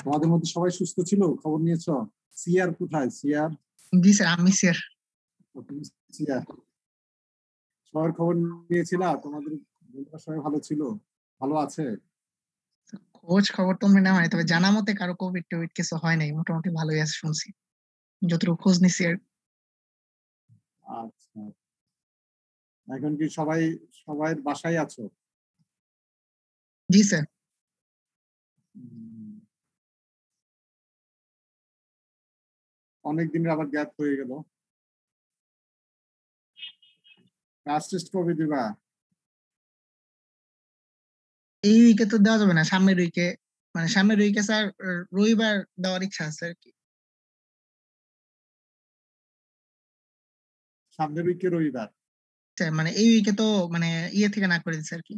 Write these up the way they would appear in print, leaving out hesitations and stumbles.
তোমাদের মধ্যে সবাই সুস্থ ছিল? খবর নিয়েছো? সিয়ার কোথায়? সিয়ার? জি স্যার, আমি স্যার। সিয়ার, সবার খবর নিয়েছিলা? তোমাদের বন্ধুরা সবাই ভালো ছিল? ভালো আছে? খোঁজ খবর তো নেওয়া হয়, তবে জানা মতে কারো কোভিড টোভিড কিছু হয় নাই, মোটামুটি ভালোই আছে শুনছি, যতটুকু খোঁজ নিছি আর। আচ্ছা, এখন কি সবাই সবাই বাসায় আছো? জি স্যার। উম, অনেক দিনের আবার গ্যাপ হয়ে গেল। ক্লাস টেস্ট কবে দিবা? এই উইকে তো দেওয়া যাবে না, সামনের উইকে, মানে সামনের উইকে স্যার রবিবার দেওয়ার ইচ্ছা আছে আর কি। সামনের উইকে রবিবার? স্যার মানে এই উইকে তো মানে ইয়ে থেকে না করে দিচ্ছে আর কি,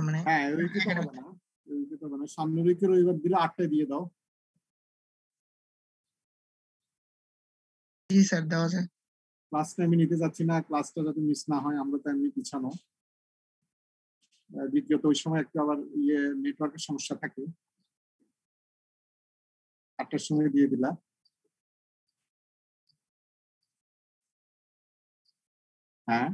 মানে হ্যাঁ, এই উইকে তো হবে academic। না। এই উইকে তো হবে না, সামনের উইকে রবিবার দিলে 8টায় দিয়ে দাও। জি স্যার, দেওয়া যায়। ক্লাসটা আমি নিতে যাচ্ছি না, ক্লাসটা যাতে মিস না হয়, আমরা তো এমনি পিছানো। দ্বিতীয়ত ওই সময় একটু আবার নেটওয়ার্কের সমস্যা থাকে। 8টার সময় দিয়ে দিলা। হ্যাঁ,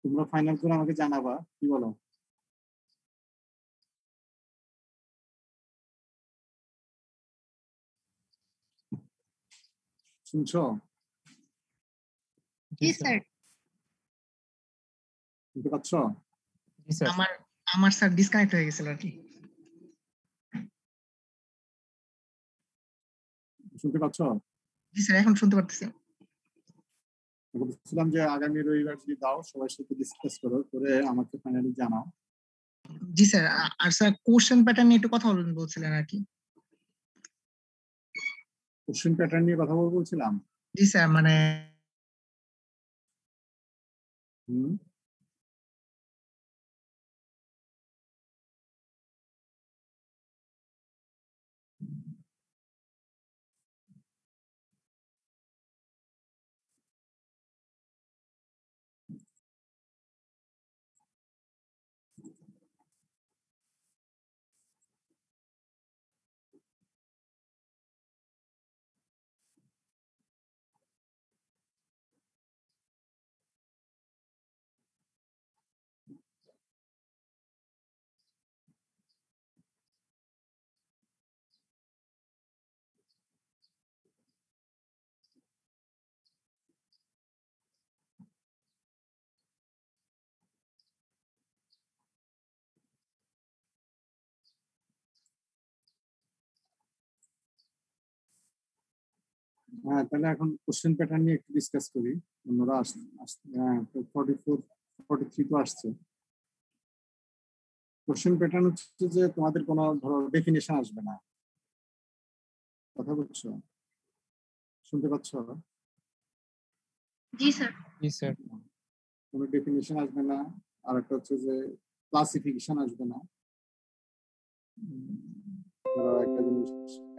তোমরা ফাইনাল করে আমাকে জানাবা, কি বলো? শুনছো? জি স্যার। শুনতে পাচ্ছ? আমার আমার স্যার ডিসকানেক্ট হয়ে গেছিল আর কি। শুনতে পাচ্ছ? জি স্যার, এখন শুনতে পারতেছি। বলছিলাম যে আগামী রবিবার যদি দাও, সবার সাথে ডিসকাস করো, করে আমাকে ফাইনালি জানাও। জি স্যার। আর স্যার কোশ্চেন প্যাটার্ন নিয়ে একটু কথা বলবেন বলছিলেন আর কি। কোশ্চেন প্যাটার্ন নিয়ে কথা বলছিলাম। জি স্যার, মানে হুম, হ্যাঁ, তাহলে এখন কোশ্চেন প্যাটার্ন নিয়ে একটু ডিসকাস করি। অন্যরা হ্যাঁ, 44 43 তো আসছে। কোশ্চেন প্যাটার্ন হচ্ছে যে তোমাদের কোনো ধরো ডেফিনেশন আসবে না। কথা বলছো? শুনতে পাচ্ছ? জি স্যার। জি স্যার। কোনো ডেফিনেশন আসবে না। আর একটা হচ্ছে যে ক্লাসিফিকেশন আসবে না। ধরো একটা জিনিস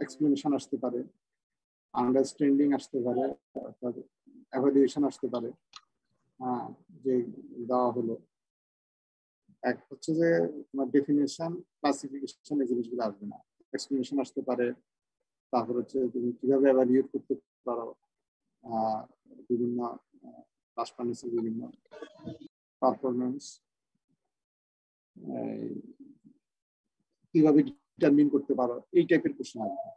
এক্সপ্লেনেশন আসতে পারে, আন্ডারস্ট্যান্ডিং আসতে পারে, অর্থাৎ এভালুয়েশন আসতে পারে। হ্যাঁ, যে দেওয়া হলো। এক হচ্ছে যে তোমার ডেফিনেশন, ক্লাসিফিকেশন, এই জিনিসগুলো আসবে না। এক্সপ্লেনেশন আসতে পারে। তারপর হচ্ছে তুমি কিভাবে এভালুয়েট করতে পারো আহ, বিভিন্ন ট্রান্সপারেন্সি, বিভিন্ন পারফরমেন্স, কিভাবে ডিটারমিন করতে পারো, এই টাইপের কোশ্চেন আসবে।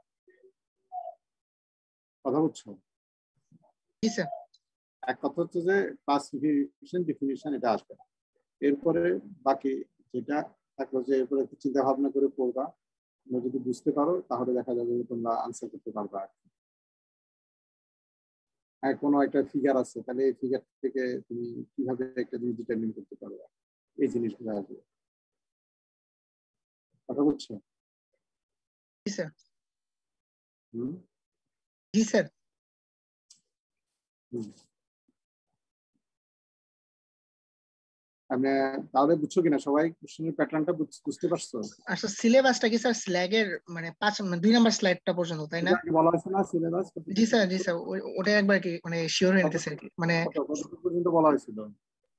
কথা বলছো? জি স্যার। এক কথা হচ্ছে যে ক্লাসিফিকেশন, ডেফিনিশন এটা আসবে না। এরপরে বাকি যেটা থাকলো, যে এরপরে একটু চিন্তা ভাবনা করে পড়বা। তোমরা যদি বুঝতে পারো তাহলে দেখা যাবে যে তোমরা আনসার করতে পারবা। আর কোনো একটা ফিগার আছে, তাহলে এই ফিগার থেকে তুমি কিভাবে একটা জিনিস ডিটারমিন করতে পারবে, এই জিনিসগুলো আসবে। কথা বলছো? জি স্যার। হুম, জি স্যার। হুম। মানে তাহলে বুঝছো কিনা সবাই? কোশ্চেনের প্যাটার্নটা বুঝতে পারছো? আচ্ছা, সিলেবাসটা কি স্যার স্ল্যাগের মানে 2 নাম্বার স্লাইডটা পর্যন্ত, তাই না? এটা কি বলা হয়েছে না সিলেবাস? জি স্যার, জি স্যার, ওটা একবার কি মানে শিওর হয়ে নিতেছে আর কি, মানে কতটুকু পর্যন্ত বলা হয়েছিল?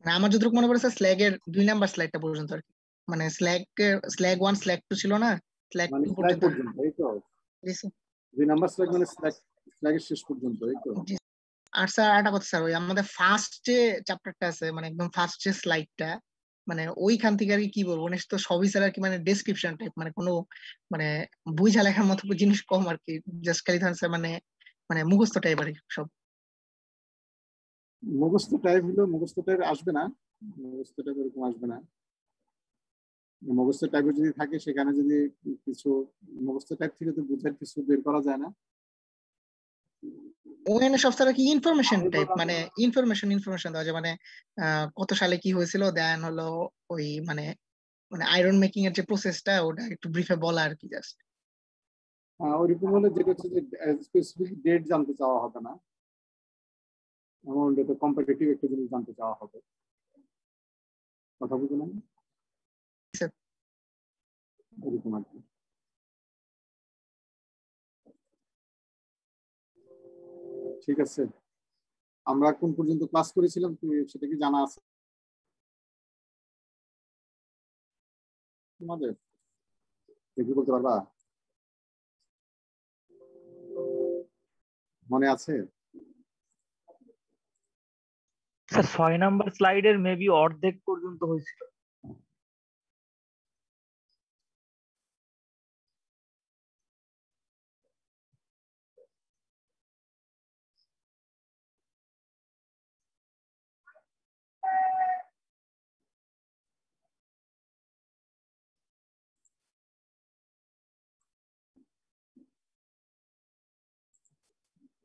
আমার যতটুকু মনে পড়েছে স্ল্যাগের 2 নাম্বার স্লাইডটা পর্যন্ত আর কি। মানে স্ল্যাগ 1 স্ল্যাগ 2 ছিল না, স্ল্যাগ মানে 2 স্ল্যাগ পর্যন্ত পর্যন্ত, এই তো 2 নাম্বার স্ল্যাগ মানে স্ল্যাগের শেষ পর্যন্ত, এই তো। আর স্যার একটা কথা স্যার, ওই আমাদের ফার্স্ট যে চ্যাপ্টারটা আছে মানে একদম ফার্স্ট যে স্লাইডটা, মানে ওইখান থেকে আর কি বলবো, মানে তো সবই স্যার আর কি মানে ডেসক্রিপশন টাইপ, মানে কোনো মানে বুঝা লেখার মতো জিনিস কম আর কি, জাস্ট খালি ধরেন স্যার মানে মানে মুখস্থ টাইপ আর কি সব। মুখস্থ টাইপ হলো, মুখস্থ টাইপ আসবে না, মুখস্থ টাইপ এরকম আসবে না। মুখস্থ টাইপের যদি থাকে সেখানে যদি কিছু, মুখস্থ টাইপ থেকে তো বুঝার কিছু বের করা যায় না। ওখানে সব স্যার কি ইনফরমেশন আমি টাইপ, বললাম মানে ইনফরমেশন দেওয়া যায়, মানে কত সালে কি হয়েছিল, দেন হলো ওই মানে মানে আয়রন মেকিং এর যে প্রসেসটা ওটা একটু ব্রিফে বলা আর কি জাস্ট। ওইরকম হলে যেটা হচ্ছে যে স্পেসিফিক ডেট জানতে চাওয়া হবে না, এমন এটা কম্পিটিটিভ একটা জিনিস জানতে চাওয়া হবে। কথা বুঝলেন? এরকম আর কি। ঠিক আছে, আমরা কোন পর্যন্ত ক্লাস করেছিলাম সেটা কি জানা আছে তোমাদের? কি বলতে পারবা? মনে আছে? স্যার 6 নাম্বার স্লাইডের মেবি অর্ধেক পর্যন্ত হয়েছিল।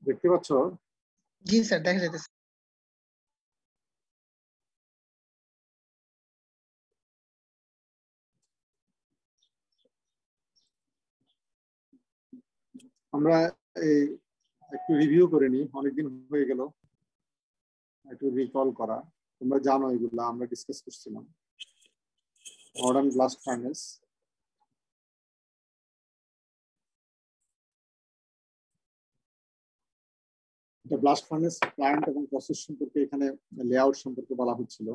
দেখতে পাচ্ছ? জি স্যার, দেখা যাইতেছে। আমরা এই একটু রিভিউ করে নিই, অনেকদিন হয়ে গেল, একটু রিকল করা। তোমরা জানো এগুলা আমরা ডিসকাস করছিলাম। মডার্ন ব্লাস্ট ফার্নেস, এটা ব্লাস্ট ফার্নেস ক্লায়েন্ট এবং প্রসেস সম্পর্কে এখানে লেআউট সম্পর্কে বলা হচ্ছিল।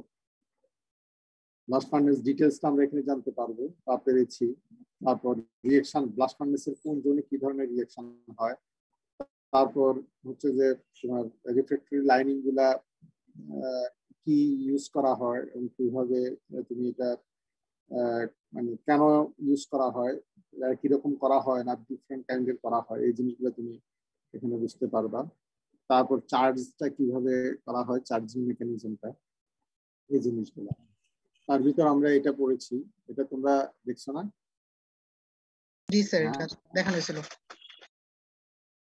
ব্লাস্ট ফার্নেস ডিটেলসটা আমরা এখানে জানতে পারবো, তা পেরেছি। তারপর রিয়েকশন, ব্লাস্ট ফার্নেসের কোন জোনে কি ধরনের রিয়েকশন হয়। তারপর হচ্ছে যে তোমার রিফ্র্যাক্টরি লাইনিং গুলা কি ইউজ করা হয় এবং কিভাবে তুমি এটা মানে কেন ইউজ করা হয়, কিরকম করা হয় না, ডিফারেন্ট কাইন্ডের করা হয়, এই জিনিসগুলো তুমি এখানে বুঝতে পারবা। তারপর চার্জটা কিভাবে করা হয়, চার্জিং মেকানিজমটা, এই জিনিসগুলো। তার ভিতর আমরা এটা পড়েছি, এটা তোমরা দেখছো না? জি স্যার, এটা দেখানো হয়েছিল।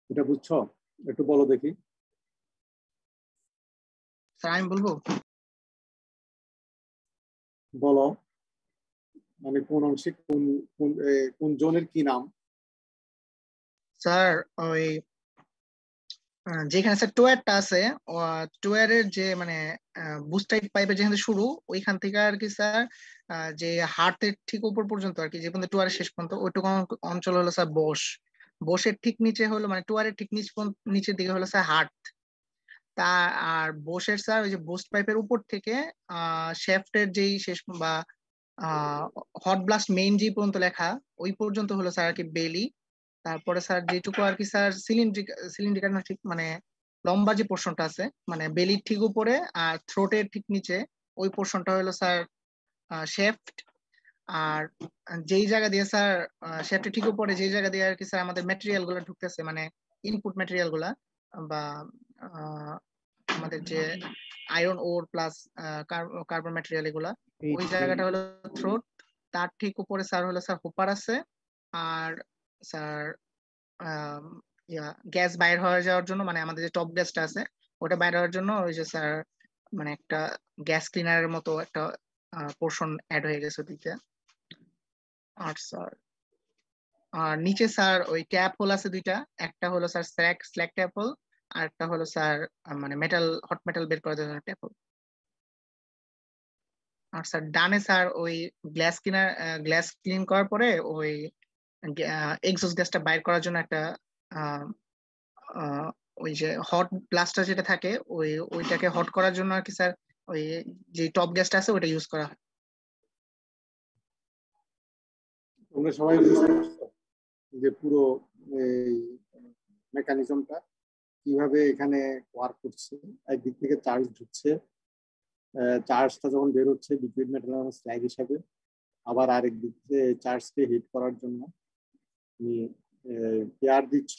এটা বুঝছো? একটু বলো দেখি। স্যার আমি বলবো? বলো, মানে কোন অংশে কোন কোন জোনের কি নাম? স্যার ওই যেখানে স্যার টোয়ারটা আছে, টোয়ারের যে মানে বুস্টাইট পাইপের যেখানে শুরু, ওইখান থেকে আর কি স্যার যে হার্টের ঠিক উপর পর্যন্ত আর কি, যে পর্যন্ত টোয়ারের শেষ পর্যন্ত ওইটুকু অঞ্চল হলো স্যার বসের ঠিক নিচে হলো মানে টোয়ারের ঠিক নিচের দিকে হলো স্যার হার্ট। তা আর বসের স্যার ওই যে বুস্ট পাইপের উপর থেকে শ্যাফটের যেই শেষ বা হট ব্লাস্ট মেইন যে পর্যন্ত লেখা, ওই পর্যন্ত হলো স্যার আর কি বেলি। তারপরে স্যার যেটুকু আর কি স্যার সিলিন্ড্রিকাল না, ঠিক মানে লম্বা যে পোর্শনটা আছে মানে বেলির ঠিক উপরে আর থ্রোটের ঠিক নিচে, ওই পোর্শনটা হলো স্যার শেফট। আর যেই জায়গা দিয়ে স্যার শেফটের ঠিক উপরে যেই জায়গা দিয়ে আর কি স্যার আমাদের ম্যাটেরিয়াল গুলো ঢুকতেছে, মানে ইনপুট ম্যাটেরিয়াল গুলা বা আমাদের যে আয়রন ওর প্লাস কার্বন ম্যাটেরিয়াল এগুলা, ওই জায়গাটা হলো থ্রোট। তার ঠিক উপরে স্যার হলো স্যার হোপার আছে। আর স্যার গ্যাস বাইর হয়ে যাওয়ার জন্য, মানে আমাদের যে টপ গ্যাসটা আছে ওটা বাইর হওয়ার জন্য ওই যে স্যার মানে একটা গ্যাস ক্লিনারের মতো একটা পোর্শন অ্যাড হয়ে গেছে ওদিকে। আর স্যার আর নিচে স্যার ওই ট্যাপ হোল আছে দুইটা, একটা হলো স্যার স্ল্যাক ট্যাপ হোল, আর একটা হলো স্যার মানে হট মেটাল বের করার জন্য ট্যাপ হোল। আর স্যার ডানে স্যার ওই গ্লাস ক্লিন করার পরে ওই এক্সস্ট গ্যাসটা বাইর করার জন্য একটা আহ, আহ, ওই যে হট ব্লাস্টার যেটা থাকে ওইটাকে হট করার জন্য আর কি স্যার ওই যে টপ গ্যাসটা আছে ওটা ইউজ করা হয়। তোমরা সবাই বুঝতে পারছো যে পুরো এই মেকানিজমটা কিভাবে এখানে ওয়ার্ক করছে। একদিক থেকে চার্জ ঢুকছে, চার্জটা যখন বের হচ্ছে লিকুইড মেটাল স্ল্যাগ হিসাবে, আবার আরেক দিক থেকে চার্জকে হিট করার জন্য তুমি এয়ার দিচ্ছ,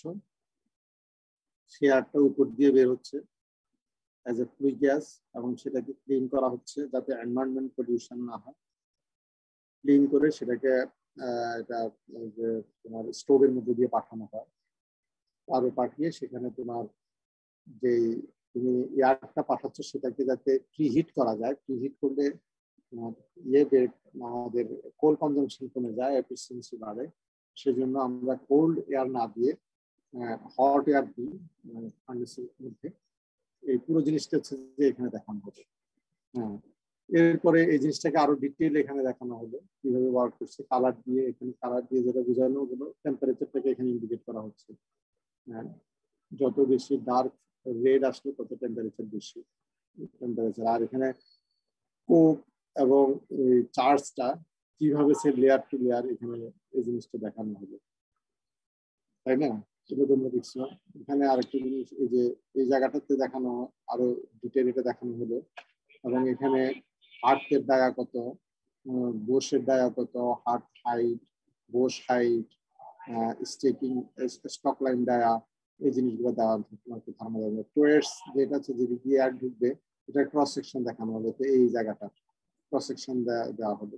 সে এয়ারটা উপর দিয়ে বের হচ্ছে অ্যাজ এ ফ্লুইড গ্যাস, এবং সেটাকে ক্লিন করা হচ্ছে যাতে এনভায়রনমেন্ট পলিউশন না হয়। ক্লিন করে সেটাকে এটা যে তোমার স্টোভের মধ্যে দিয়ে পাঠানো হয়, আরো পাঠিয়ে সেখানে তোমার যেই তুমি এয়ারটা পাঠাচ্ছ সেটাকে যাতে প্রিহিট করা যায়। প্রিহিট করলে আমাদের কোল কনজাম্পশন কমে যায়, এফিসিয়েন্সি বাড়ে। সেজন্য আমরা কোল্ড এয়ার না দিয়ে হট এয়ার দিই ফার্নেসের মধ্যে। এই পুরো জিনিসটা হচ্ছে যে এখানে দেখানো হবে। হ্যাঁ, এরপরে এই জিনিসটাকে আরো ডিটেইল এখানে দেখানো হলো কিভাবে ওয়ার্ক করছে। কালার দিয়ে, এখানে কালার দিয়ে যেটা বোঝানো হলো টেম্পারেচারটাকে এখানে ইন্ডিকেট করা হচ্ছে। হ্যাঁ, যত বেশি ডার্ক রেড আসলে তত টেম্পারেচার বেশি টেম্পারেচার। আর এখানে কোক এবং চার্জটা কিভাবে সে লেয়ার টু লেয়ার এখানে এই জিনিসটা দেখানো হলো, তাই না? সেটা তোমরা দেখছো। এখানে আরেকটা জিনিস এই যে এই জায়গাটাতে দেখানো আরো ডিটেইল এটা দেখানো হলো। এবং এখানে হার্টের ডায়া কত, বোসের ডায়া কত, heart height, Bose height, staking stock line dia, এই জিনিসগুলো দেওয়া তোমাকে থার্মোডাইনামিক টোয়েটস যেটা হচ্ছে যে দিকে এয়ার ঢুকবে এটা ক্রস সেকশন দেখানো হলো। তো এই জায়গাটা ক্রস সেকশন দেওয়া হলো।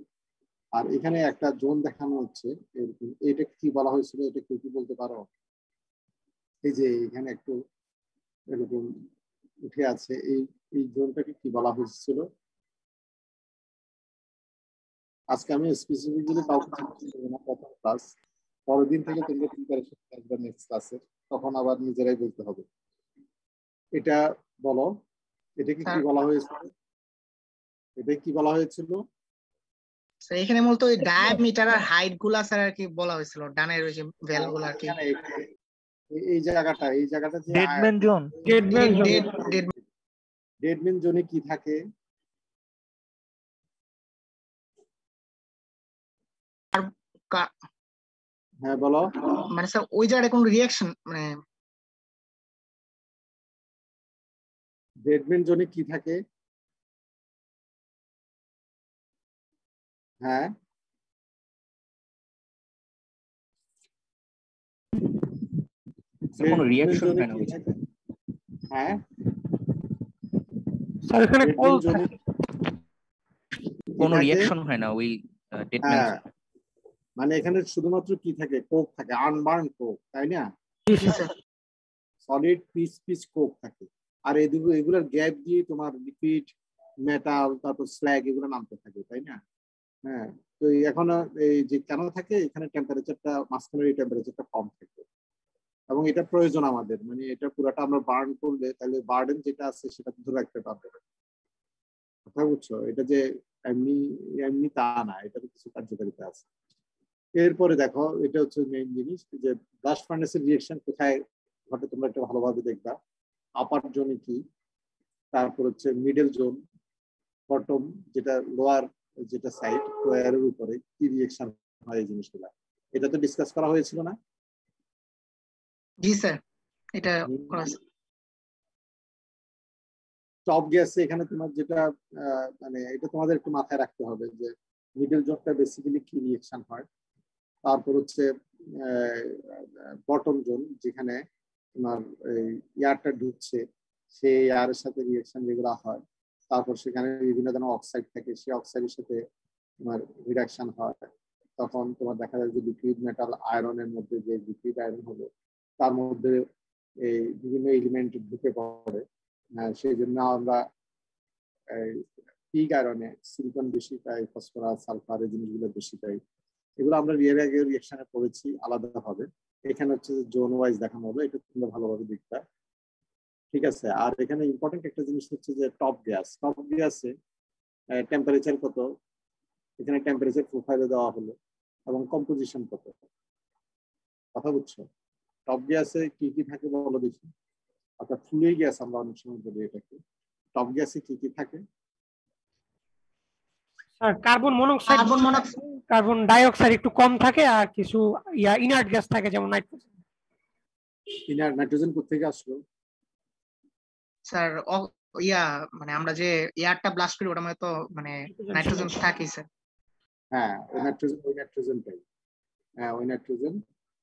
আর এখানে একটা জোন দেখানো হচ্ছে এরকম। এটা কি বলা হয়েছিল, এটা কেউ কি বলতে পারো? এই যে এখানে একটু এরকম উঠে আছে, এই জোনটাকে কি বলা হয়েছিল? আজকে আমি স্পেসিফিক্যালি কাউকে জিজ্ঞেস করবো না, প্রথম ক্লাস। পরের দিন থেকে তোমরা প্রিপারেশন থাকবে নেক্সট ক্লাসে, তখন আবার নিজেরাই বলতে হবে। এটা বলো, এটাকে কি বলা হয়েছিল? এটা কি বলা হয়েছিল? এখানে মূলত ওই ডায়ামিটার আর হাইট গুলা স্যার আর কি বলা হয়েছিল, ডানের ওই যে ভ্যাল গুলা আর কি। এই জায়গাটা যে ডেডম্যান জোন, ডেডম্যান জোনে কি থাকে? হ্যাঁ বলো। মানে স্যার ওই জায়গায় কোন রিঅ্যাকশন মানে ডেডম্যান জোনে কি থাকে? হ্যাঁ, কোনো রিঅ্যাকশন হয় না ওই হ্যাঁ স্যার এখানে কোল কোনো রিঅ্যাকশন হয় না ওই ডেডম্যান। মানে এখানে শুধুমাত্র কি থাকে? কোক থাকে, আনবার্ন কোক, তাই না? সলিড পিস কোক থাকে। আর এগুলোর গ্যাপ দিয়ে তোমার লিকুইড মেটাল তারপর স্ল্যাগ এগুলো নামতে থাকে, তাই না? হ্যাঁ, তো এখন এই যে কেন থাকে এখানে টেম্পারেচারটা মাঝখানের এই টেম্পারেচারটা কম থাকে, এবং এটা প্রয়োজন আমাদের। মানে এটা পুরোটা আমরা বার্ন করলে তাহলে বার্ডেন যেটা আছে সেটা ধরে রাখতে পারবে। কথা বুঝছো? এটা যে এমনি এমনি তা না, এটার কিছু কার্যকারিতা আছে। এরপরে দেখো, এটা হচ্ছে মেইন জিনিস যে ব্লাস্ট ফার্নেসের রিঅ্যাকশন কোথায় ঘটে তোমরা একটু ভালোভাবে দেখবা। আপার জোনে কি, তারপর হচ্ছে মিডল জোন, বটম যেটা লোয়ার যেটা সাইড ওয়ারের উপরে কি রিঅ্যাকশন হয় এই জিনিসগুলো এটা তো ডিসকাস করা হয়েছিল না? জি স্যার, এটা টপ গ্যাসে এখানে তোমার যেটা মানে এটা তোমাদের একটু মাথায় রাখতে হবে যে মিডল জোনটা বেসিক্যালি কি রিঅ্যাকশন হয়। তারপর হচ্ছে বটম জোন যেখানে তোমার এয়ারটা ঢুকছে, সেই এয়ারের সাথে রিঅ্যাকশন যেগুলো হয়। তারপর সেখানে বিভিন্ন ধরনের অক্সাইড থাকে, সেই অক্সাইডের সাথে তোমার রিডাকশন হয়। তখন তোমার দেখা যায় যে লিকুইড মেটাল আয়রনের মধ্যে যে লিকুইড আয়রন হলো তার মধ্যে এই বিভিন্ন এলিমেন্ট ঢুকে পড়ে। সেই জন্য আমরা পিগ আয়রনে সিলিকন বেশি পাই, ফসফরাস সালফার এই জিনিসগুলো বেশি পাই। এগুলো আমরা রিঅ্যাকশনে পড়েছি আলাদাভাবে। এখানে হচ্ছে জোন ওয়াইজ দেখানো হবে, এটা তোমরা ভালোভাবে দেখবা। ঠিক আছে। আর এখানে ইম্পর্টেন্ট একটা জিনিস হচ্ছে যে টপ গ্যাসে টেম্পারেচার কত, এখানে টেম্পারেচার প্রোফাইলে দেওয়া হলো, এবং কম্পোজিশন কত। কথা বুঝছো? টপ গ্যাসে কি কি থাকে বলো দেখি। অর্থাৎ ফ্লুইড গ্যাস আমরা অনেক সময় বলি এটাকে। টপ গ্যাসে কি কি থাকে? Sir carbon monoxide, carbon dioxide একটু কম থাকে আর কিছু ইনার্ট গ্যাস থাকে যেমন নাইট্রোজেন। ইনার নাইট্রোজেন কোথেকে আসলো? স্যার মানে আমরা যে এয়ারটা ব্লাস্ট করি ওটা মানে তো মানে নাইট্রোজেন থাকেই স্যার। হ্যাঁ, ওই নাইট্রোজেনটাই। হ্যাঁ, ওই নাইট্রোজেন।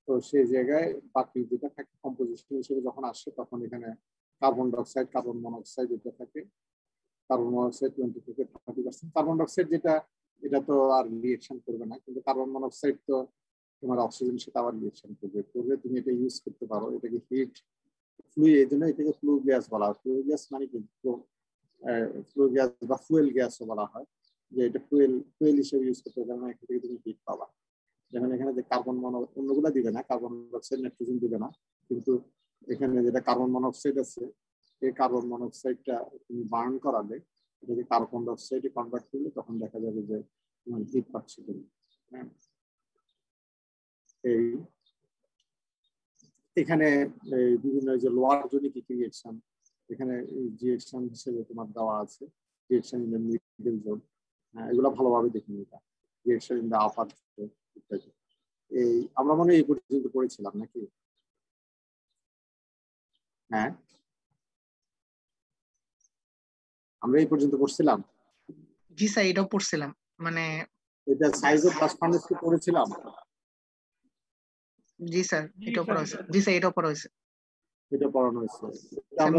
তো সেই জায়গায় বাকি যেটা থাকে কম্পোজিশন হিসেবে যখন আসে তখন এখানে কার্বন ডাইঅক্সাইড, কার্বন মনোক্সাইড এটা থাকে। কার্বন মনোক্সাইড 20 থেকে 30%। কার্বন ডাইঅক্সাইড যেটা, এটা তো আর রিয়েকশন করবে না, কিন্তু কার্বন মনোক্সাইড তো তোমার অক্সিজেনের সাথে আবার রিয়েকশন করবে তুমি এটা ইউজ করতে পারো। এটাকে হিট ফ্লুইড, এই জন্য এটাকে ফ্লু গ্যাস বলা হয়। ফ্লু গ্যাস মানে কিন্তু ফ্লু গ্যাস বা ফুয়েল গ্যাসও বলা হয়, যে এটা ফুয়েল হিসেবে ইউজ করতে পারো, এখান থেকে তুমি হিট পাবা। যেমন এখানে যে কার্বন অন্যগুলো দিবে না, কার্বন ডাইঅক্সাইড নাইট্রোজেন দিবে না, কিন্তু এখানে যেটা কার্বন মনোক্সাইড আছে, এই কার্বন মনোক্সাইডটা তুমি বার্ন করালে এটাকে কার্বন ডাইঅক্সাইডে কনভার্ট করলে তখন দেখা যাবে যে তোমার হিট পাচ্ছে তুমি। হ্যাঁ, এই এখানে বিভিন্ন যে লোয়ার জনিক রিয়েকশন, এখানে রিয়েকশন হিসেবে তোমার দেওয়া আছে reaction in the middle zone. এগুলো ভালোভাবে দেখে নিবা। রিয়েকশন ইন দ্য আপার ইত্যাদি। এই আমরা মনে হয় এই পর্যন্ত পড়েছিলাম নাকি? হ্যাঁ, আমরা এই পর্যন্ত পড়ছিলাম। জি স্যার, এটাও পড়ছিলাম। মানে এটা সাইজ অফ ব্লাস্ট ফার্নেস কি পড়েছিলাম? জি স্যার, এটাও পড়া হয়েছে। জি স্যার, এটাও পড়া হয়েছে। এটা পড়ানো হয়েছে।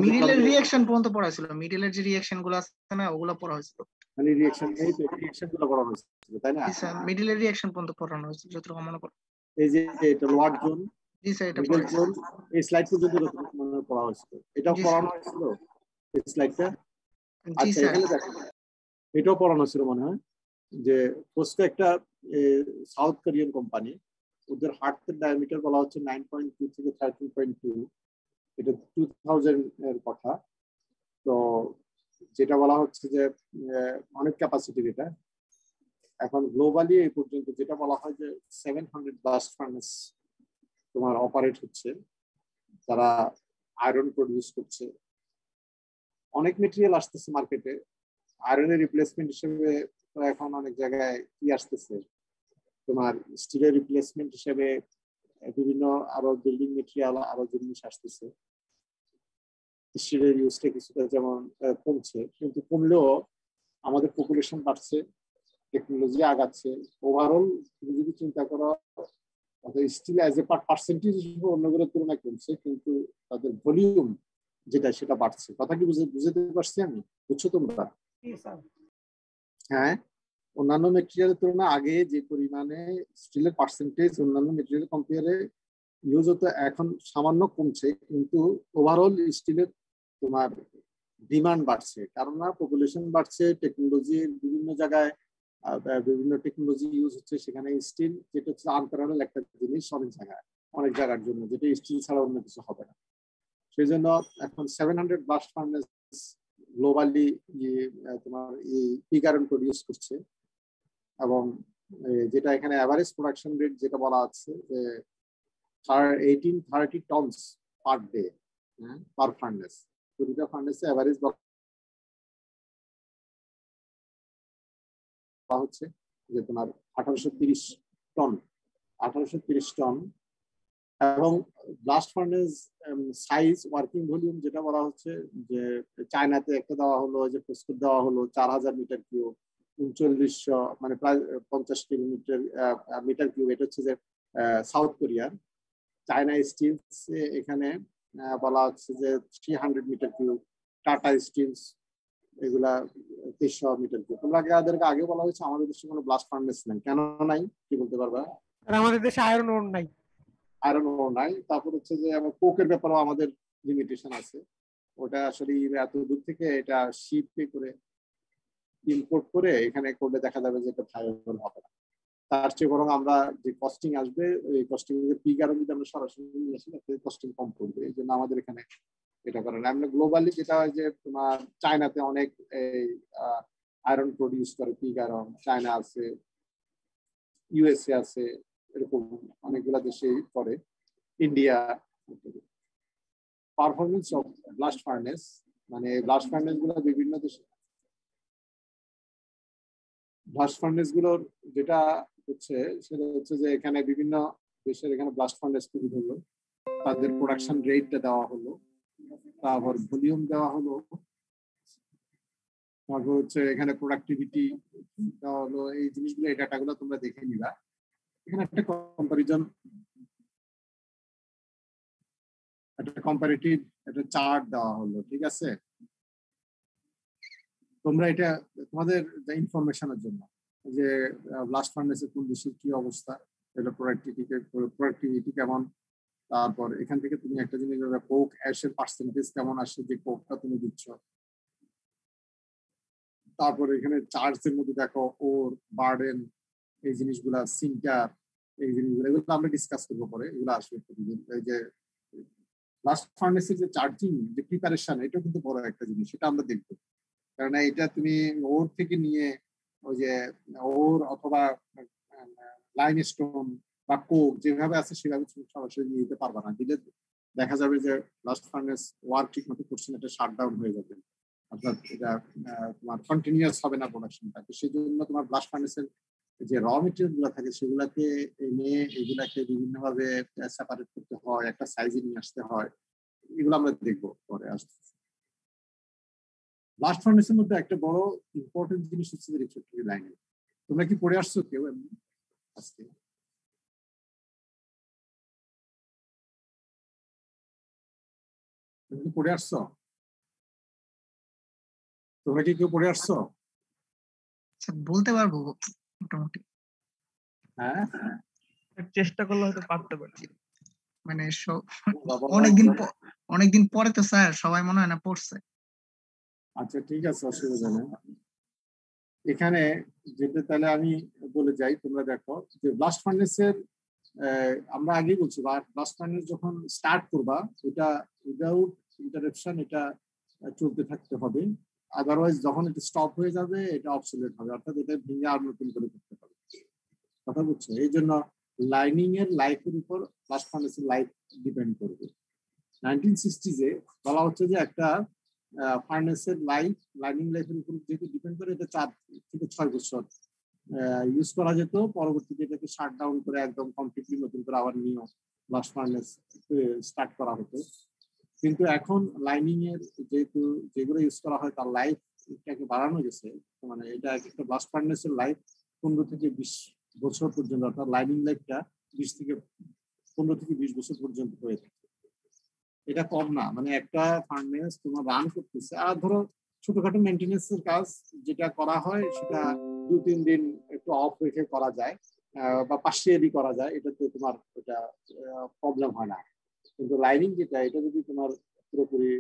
মিডিলের রিঅ্যাকশন পর্যন্ত পড়া হয়েছিল। মিডিলের যে রিঅ্যাকশন গুলো আছে না, ওগুলো পড়া হয়েছিল। মানে রিঅ্যাকশন, এই তো রিঅ্যাকশন গুলো পড়ানো হয়েছে, তাই না? জি স্যার, মিডিলের রিঅ্যাকশন পর্যন্ত পড়ানো হয়েছে যতটুকু মনে পড়ে। এই যে এটা লোয়ার জোন, জি স্যার, এটা মিডল জোন, এই স্লাইড পর্যন্ত যতটুকু মনে পড়া হয়েছিল এটাও পড়ানো হয়েছিল এই স্লাইডটা। জি আচ্ছা, স্যার, এখানে দেখো এটাও পড়ানো ছিল মনে হয়, যে পোস্টে একটা সাউথ কোরিয়ান কোম্পানি, ওদের হার্টের ডায়ামিটার বলা হচ্ছে 9.2 থেকে 13.2। এটা 2000 এর কথা। তো যেটা বলা হচ্ছে যে অনেক ক্যাপাসিটির এটা। এখন গ্লোবালি এই পর্যন্ত যেটা বলা হয় যে 700 ব্লাস্ট ফার্নেস তোমার অপারেট হচ্ছে, তারা আয়রন প্রডিউস করছে। অনেক মেটেরিয়াল আসতেছে মার্কেটে আয়রনের রিপ্লেসমেন্ট হিসেবে। তো এখন অনেক জায়গায় কি আসতেছে তোমার স্টিলের রিপ্লেসমেন্ট হিসেবে বিভিন্ন আরো বিল্ডিং মেটেরিয়াল, আরো জিনিস আসতেছে। স্টিলের ইউজটা কিছুটা যেমন কমছে, কিন্তু কমলেও আমাদের পপুলেশন বাড়ছে, টেকনোলজি আগাচ্ছে। ওভারঅল তুমি যদি চিন্তা করো, স্টিল অ্যাজ এ পার্সেন্টেজ হিসেবে অন্যগুলোর তুলনায় কমছে, কিন্তু তাদের ভলিউম যেটা সেটা বাড়ছে। কথা কি বুঝতে পারছি আমি? বুঝছো তোমরা? হ্যাঁ, অন্যান্য মেটেরিয়ালের তুলনায় আগে যে পরিমাণে স্টিলের পার্সেন্টেজ অন্যান্য মেটেরিয়াল কম্পেয়ারে ইউজ হতো, এখন সামান্য কমছে, কিন্তু ওভারঅল স্টিলের তোমার ডিমান্ড বাড়ছে। কারণ না, পপুলেশন বাড়ছে, টেকনোলজির বিভিন্ন জায়গায় বিভিন্ন টেকনোলজি ইউজ হচ্ছে, সেখানে স্টিল যেটা হচ্ছে আনপ্যারালাল একটা জিনিস অনেক জায়গার জন্য, যেটা স্টিল ছাড়া অন্য কিছু হবে না। সেই জন্য এখন 700 ব্লাস্ট ফার্নেস গ্লোবালি তোমার এই পিগ আয়রন প্রডিউস করছে। এবং যেটা এখানে অ্যাভারেজ প্রোডাকশন রেট যেটা বলা আছে যে 1830 tonnes per day per furnace. প্রতিটা ফার্নেসে অ্যাভারেজ হচ্ছে যে তোমার 1830 টন। এবং blast furnace size working volume যেটা বলা হচ্ছে যে চায়নাতে একটা দেওয়া হলো, যে প্রস্তুত দেওয়া হলো 4000 মিটার কিউব, 3900 মানে প্রায় 50 কিলোমিটার মিটার কিউব। এটা হচ্ছে যে সাউথ কোরিয়ার। চায়না স্টিলস এখানে বলা হচ্ছে যে 300 মিটার কিউব। টাটা স্টিলস এগুলা 300 মিটার কিউব। তোমরা আগে বলা হয়েছে আমাদের দেশে কোনো ব্লাস্ট ফার্নেস নাই, কেন নাই কি বলতে পারবা? আমাদের দেশে আয়রন ওর নাই। আয়রন ওর নাই। তারপর হচ্ছে যে কোকের ব্যাপারেও আমাদের লিমিটেশন আছে। ওটা আসলে এত দূর থেকে এটা শিপে করে ইম্পোর্ট করে এখানে করলে দেখা যাবে যে এটা ভাইয়েবল হবে না। তার চেয়ে বরং আমরা যে কস্টিং আসবে, ওই কস্টিং পিগ আয়রন যদি আমরা সরাসরি নিয়ে আসি তাতে কস্টিং কম পড়বে। এই জন্য আমাদের এখানে এটা করে না। আমরা গ্লোবালি যেটা হয় যে তোমার চায়নাতে অনেক এই আয়রন প্রডিউস করে, পিগ আয়রন। চায়না আছে, ইউএসএ আছে, এরকম অনেকগুলা দেশে করে, India. Performance of blast furnace, মানে ব্লাস্ট ফার্নেস গুলো বিভিন্ন দেশে, ব্লাস্ট ফার্নেস গুলোর যেটা হচ্ছে সেটা হচ্ছে যে এখানে বিভিন্ন দেশের এখানে ব্লাস্ট ফার্নেস তৈরি হলো, তাদের প্রোডাকশন রেটটা দেওয়া হলো, তারপর ভলিউম দেওয়া হলো, তারপর হচ্ছে এখানে প্রোডাক্টিভিটি দেওয়া হলো। এই জিনিসগুলো এই ডাটাগুলো তোমরা দেখে নিবা। এখানে একটা কম্পারেটিভ একটা চার্ট দেওয়া হলো, ঠিক আছে? তোমরা এটা তোমাদের ইনফরমেশনের জন্য যে ব্লাস্ট ফার্নেসে কোন দেশের কি অবস্থা, এটা প্রোডাক্টিভিটি কেমন, তারপর এখান থেকে তুমি একটা জিনিস কোক অ্যাশের পার্সেন্টেজ কেমন আসে যে কোকটা তুমি দিচ্ছ, তারপর এখানে চার্জের মধ্যে দেখো ওর বার্ডেন, এই জিনিসগুলা সিঙ্কার, এই জিনিসগুলো এগুলো আমরা ডিসকাস করবো পরে, এগুলো আসবে প্রতিদিন। এই যে ব্লাস্ট ফার্নেসের যে চার্জিং যে প্রিপারেশন, এটা কিন্তু বড় একটা জিনিস, সেটা আমরা দেখবো। কারণ এটা তুমি ওর থেকে নিয়ে ওই যে ওর অথবা লাইম স্টোন বা কোক যেভাবে আছে সেভাবে সরাসরি নিয়ে যেতে পারবা না, দিলে দেখা যাবে যে ব্লাস্ট ফার্নেস ওয়ার্ক ঠিক মতো করছে না, এটা শাট ডাউন হয়ে যাবে, অর্থাৎ এটা তোমার কন্টিনিউয়াস হবে না প্রোডাকশনটা। তো সেই জন্য তোমার ব্লাস্ট ফার্নেসের যে র মেটেরিয়াল গুলো থাকে সেগুলাকে নিয়ে এগুলাকে বিভিন্নভাবে সেপারেট করতে হয়, একটা সাইজে নিয়ে আসতে হয়, এগুলো আমরা দেখবো পরে আসতে। ব্লাস্ট ফার্নেসের মধ্যে একটা বড় ইম্পর্টেন্ট জিনিস হচ্ছে রিফ্লেক্টরি লাইনিং। তোমরা কি পড়ে আসছো কেউ এমনি আজকে? পড়ে আসছো? তোমরা কি কেউ পড়ে আসছো? বলতে পারবো মোটামুটি। হ্যাঁ, চেষ্টা করলে হয়তো পারতে পারি। মানে অনেকদিন পরে তো স্যার, সবাই মনে হয় না পড়ছে। আচ্ছা ঠিক আছে, অসুবিধা নেই। এখানে যেটা তাহলে আমি বলে যাই, তোমরা দেখো যে ব্লাস্ট ফার্নেসের আমরা আগেই বলছি, ব্লাস্ট ফার্নেস যখন স্টার্ট করবা এটা উইদাউট ইন্টারাপশন এটা চলতে থাকতে হবে, আদারওয়াইজ যখন এটা স্টপ হয়ে যাবে এটা অবসোলেট হবে, অর্থাৎ এটা ভেঙে আর নতুন করে করতে হবে। কথা বুঝছো? এই জন্য লাইনিং এর লাইফের উপর ব্লাস্ট ফার্নেসের লাইফ ডিপেন্ড করবে। 1960s বলা হচ্ছে যে একটা ফার্নেসের লাইনিং লাইফের উপর যেহেতু ডিপেন্ড করে, এটা 4 থেকে 6 বছর ইউজ করা যেত, পরবর্তীতে এটাকে শাট ডাউন করে একদম কমপ্লিটলি নতুন করে আবার নিয়ে ব্লাস্ট ফার্নেস স্টার্ট করা হতো। কিন্তু এখন লাইনিং এর যেহেতু যেগুলো ইউজ করা হয় তার লাইফটাকে বাড়ানো গেছে, মানে এটা একটা ব্লাস্ট ফার্নেসের লাইফ 15 থেকে 20 বছর পর্যন্ত, অর্থাৎ লাইনিং লাইফটা 15 থেকে 20 বছর পর্যন্ত হয়ে থাকে। এটা কম না, মানে একটা ফার্নেস তোমার রান করতেছে, আর ধরো ছোটখাটো মেনটেনেন্স এর কাজ যেটা করা হয় সেটা 2-3 দিন একটু অফ রেখে করা যায় বা পার্শিয়ালি করা যায়, এটাতে তোমার এটা প্রবলেম হয় না। কিন্তু লাইনিং যেটা, এটা যদি তোমার পুরোপুরি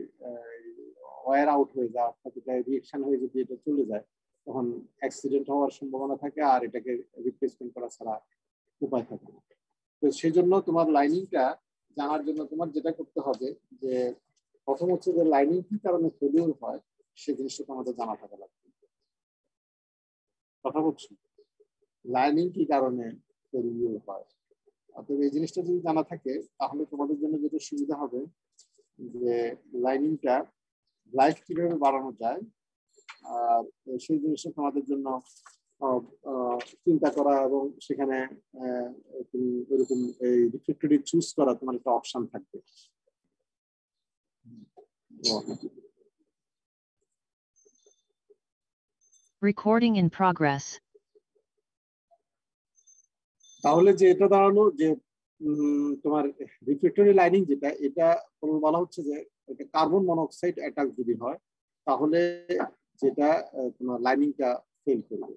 ওয়্যার আউট হয়ে যায়, অর্থাৎ এটা রিয়েকশন হয়ে যদি এটা চলে যায়, তখন অ্যাক্সিডেন্ট হওয়ার সম্ভাবনা থাকে, আর এটাকে রিপ্লেসমেন্ট করা ছাড়া উপায় থাকে না। তো সেই জন্য তোমার লাইনিংটা জানার জন্য তোমার যেটা করতে হবে যে প্রথম হচ্ছে যে লাইনিং কি কারণে ফেলিওর হয় সেই জিনিসটা তোমাদের জানা থাকা লাগবে। কথা বলছি, লাইনিং কি কারণে ফেলিওর হয়, অর্থাৎ এই জিনিসটা যদি জানা থাকে তাহলে তোমাদের জন্য যেটা সুবিধা হবে যে লাইনিংটা লাইফ কিভাবে বাড়ানো যায়, আর সেই জিনিসটা তোমাদের জন্য চিন্তা করা, এবং সেখানে তুমি ওইরকম এই রিফ্লেক্টরি চুজ করা তোমার একটা অপশন থাকবে। Recording in progress. তাহলে যে এটা দাঁড়ালো যে তোমার রিফ্লেক্টরি লাইনিং যেটা, এটা বলা হচ্ছে যে এটা কার্বন মনোক্সাইড অ্যাটাক যদি হয় তাহলে যেটা তোমার লাইনিংটা ফেল করবে।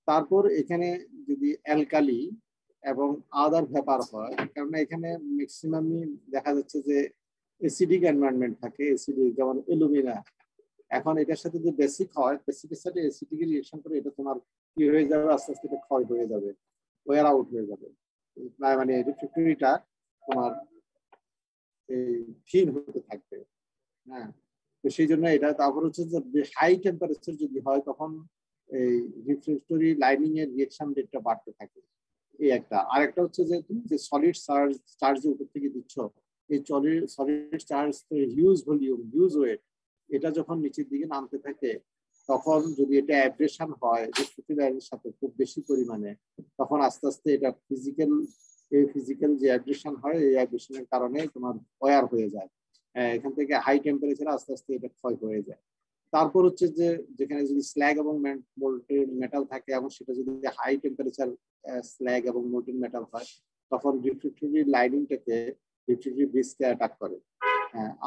তারপর এখানে যদি অ্যালকালি এবং আদার ভেপার হয়, কারণ এখানে ম্যাক্সিমামই দেখা যাচ্ছে যে অ্যাসিডিক এনভায়রনমেন্ট থাকে, অ্যাসিডিক যেমন অ্যালুমিনা, এখন এটার সাথে যে বেসিক হয়, বেসিকের সাথে অ্যাসিডিক রিঅ্যাকশন করে এটা তোমার কি হয়ে যাবে, আস্তে আস্তে এটা ক্ষয় হয়ে যাবে, ওয়্যার আউট হয়ে যাবে, মানে রিফ্লেক্টরিটা তোমার এই থিন হতে থাকবে। হ্যাঁ, তো সেই জন্য এটা। তারপর হচ্ছে যে হাই টেম্পারেচার যদি হয় তখন এই রিফ্লেক্টরি লাইনিং এর রিঅ্যাকশন রেটটা বাড়তে থাকে, এই একটা। আর একটা হচ্ছে যে তুমি যে সলিড চার্জ উপর থেকে দিচ্ছ, এই solid charge huge volume, huge weight, এটা যখন নিচের দিকে নামতে থাকে তখন যদি এটা অ্যাব্রেশন হয় রিফ্লেক্টরি লাইনের সাথে খুব বেশি পরিমাণে, তখন আস্তে আস্তে এটা ফিজিক্যাল যে অ্যাগ্রেশন হয়, এই অ্যাগ্রেশনের কারণে তোমার ওয়্যার হয়ে যায়। এখান থেকে হাই টেম্পারেচারে আস্তে আস্তে এটা ক্ষয় হয়ে যায়। তারপর হচ্ছে যে যেখানে যদি স্ল্যাগ এবং মোল্টেন মেটাল থাকে এবং সেটা যদি হাই টেম্পারেচার স্ল্যাগ এবং মোল্টেন মেটাল হয়, তখন রিফ্লেক্টিভ লাইনিংটাকে রিফ্লেক্টিভ ব্রিজকে অ্যাটাক করে।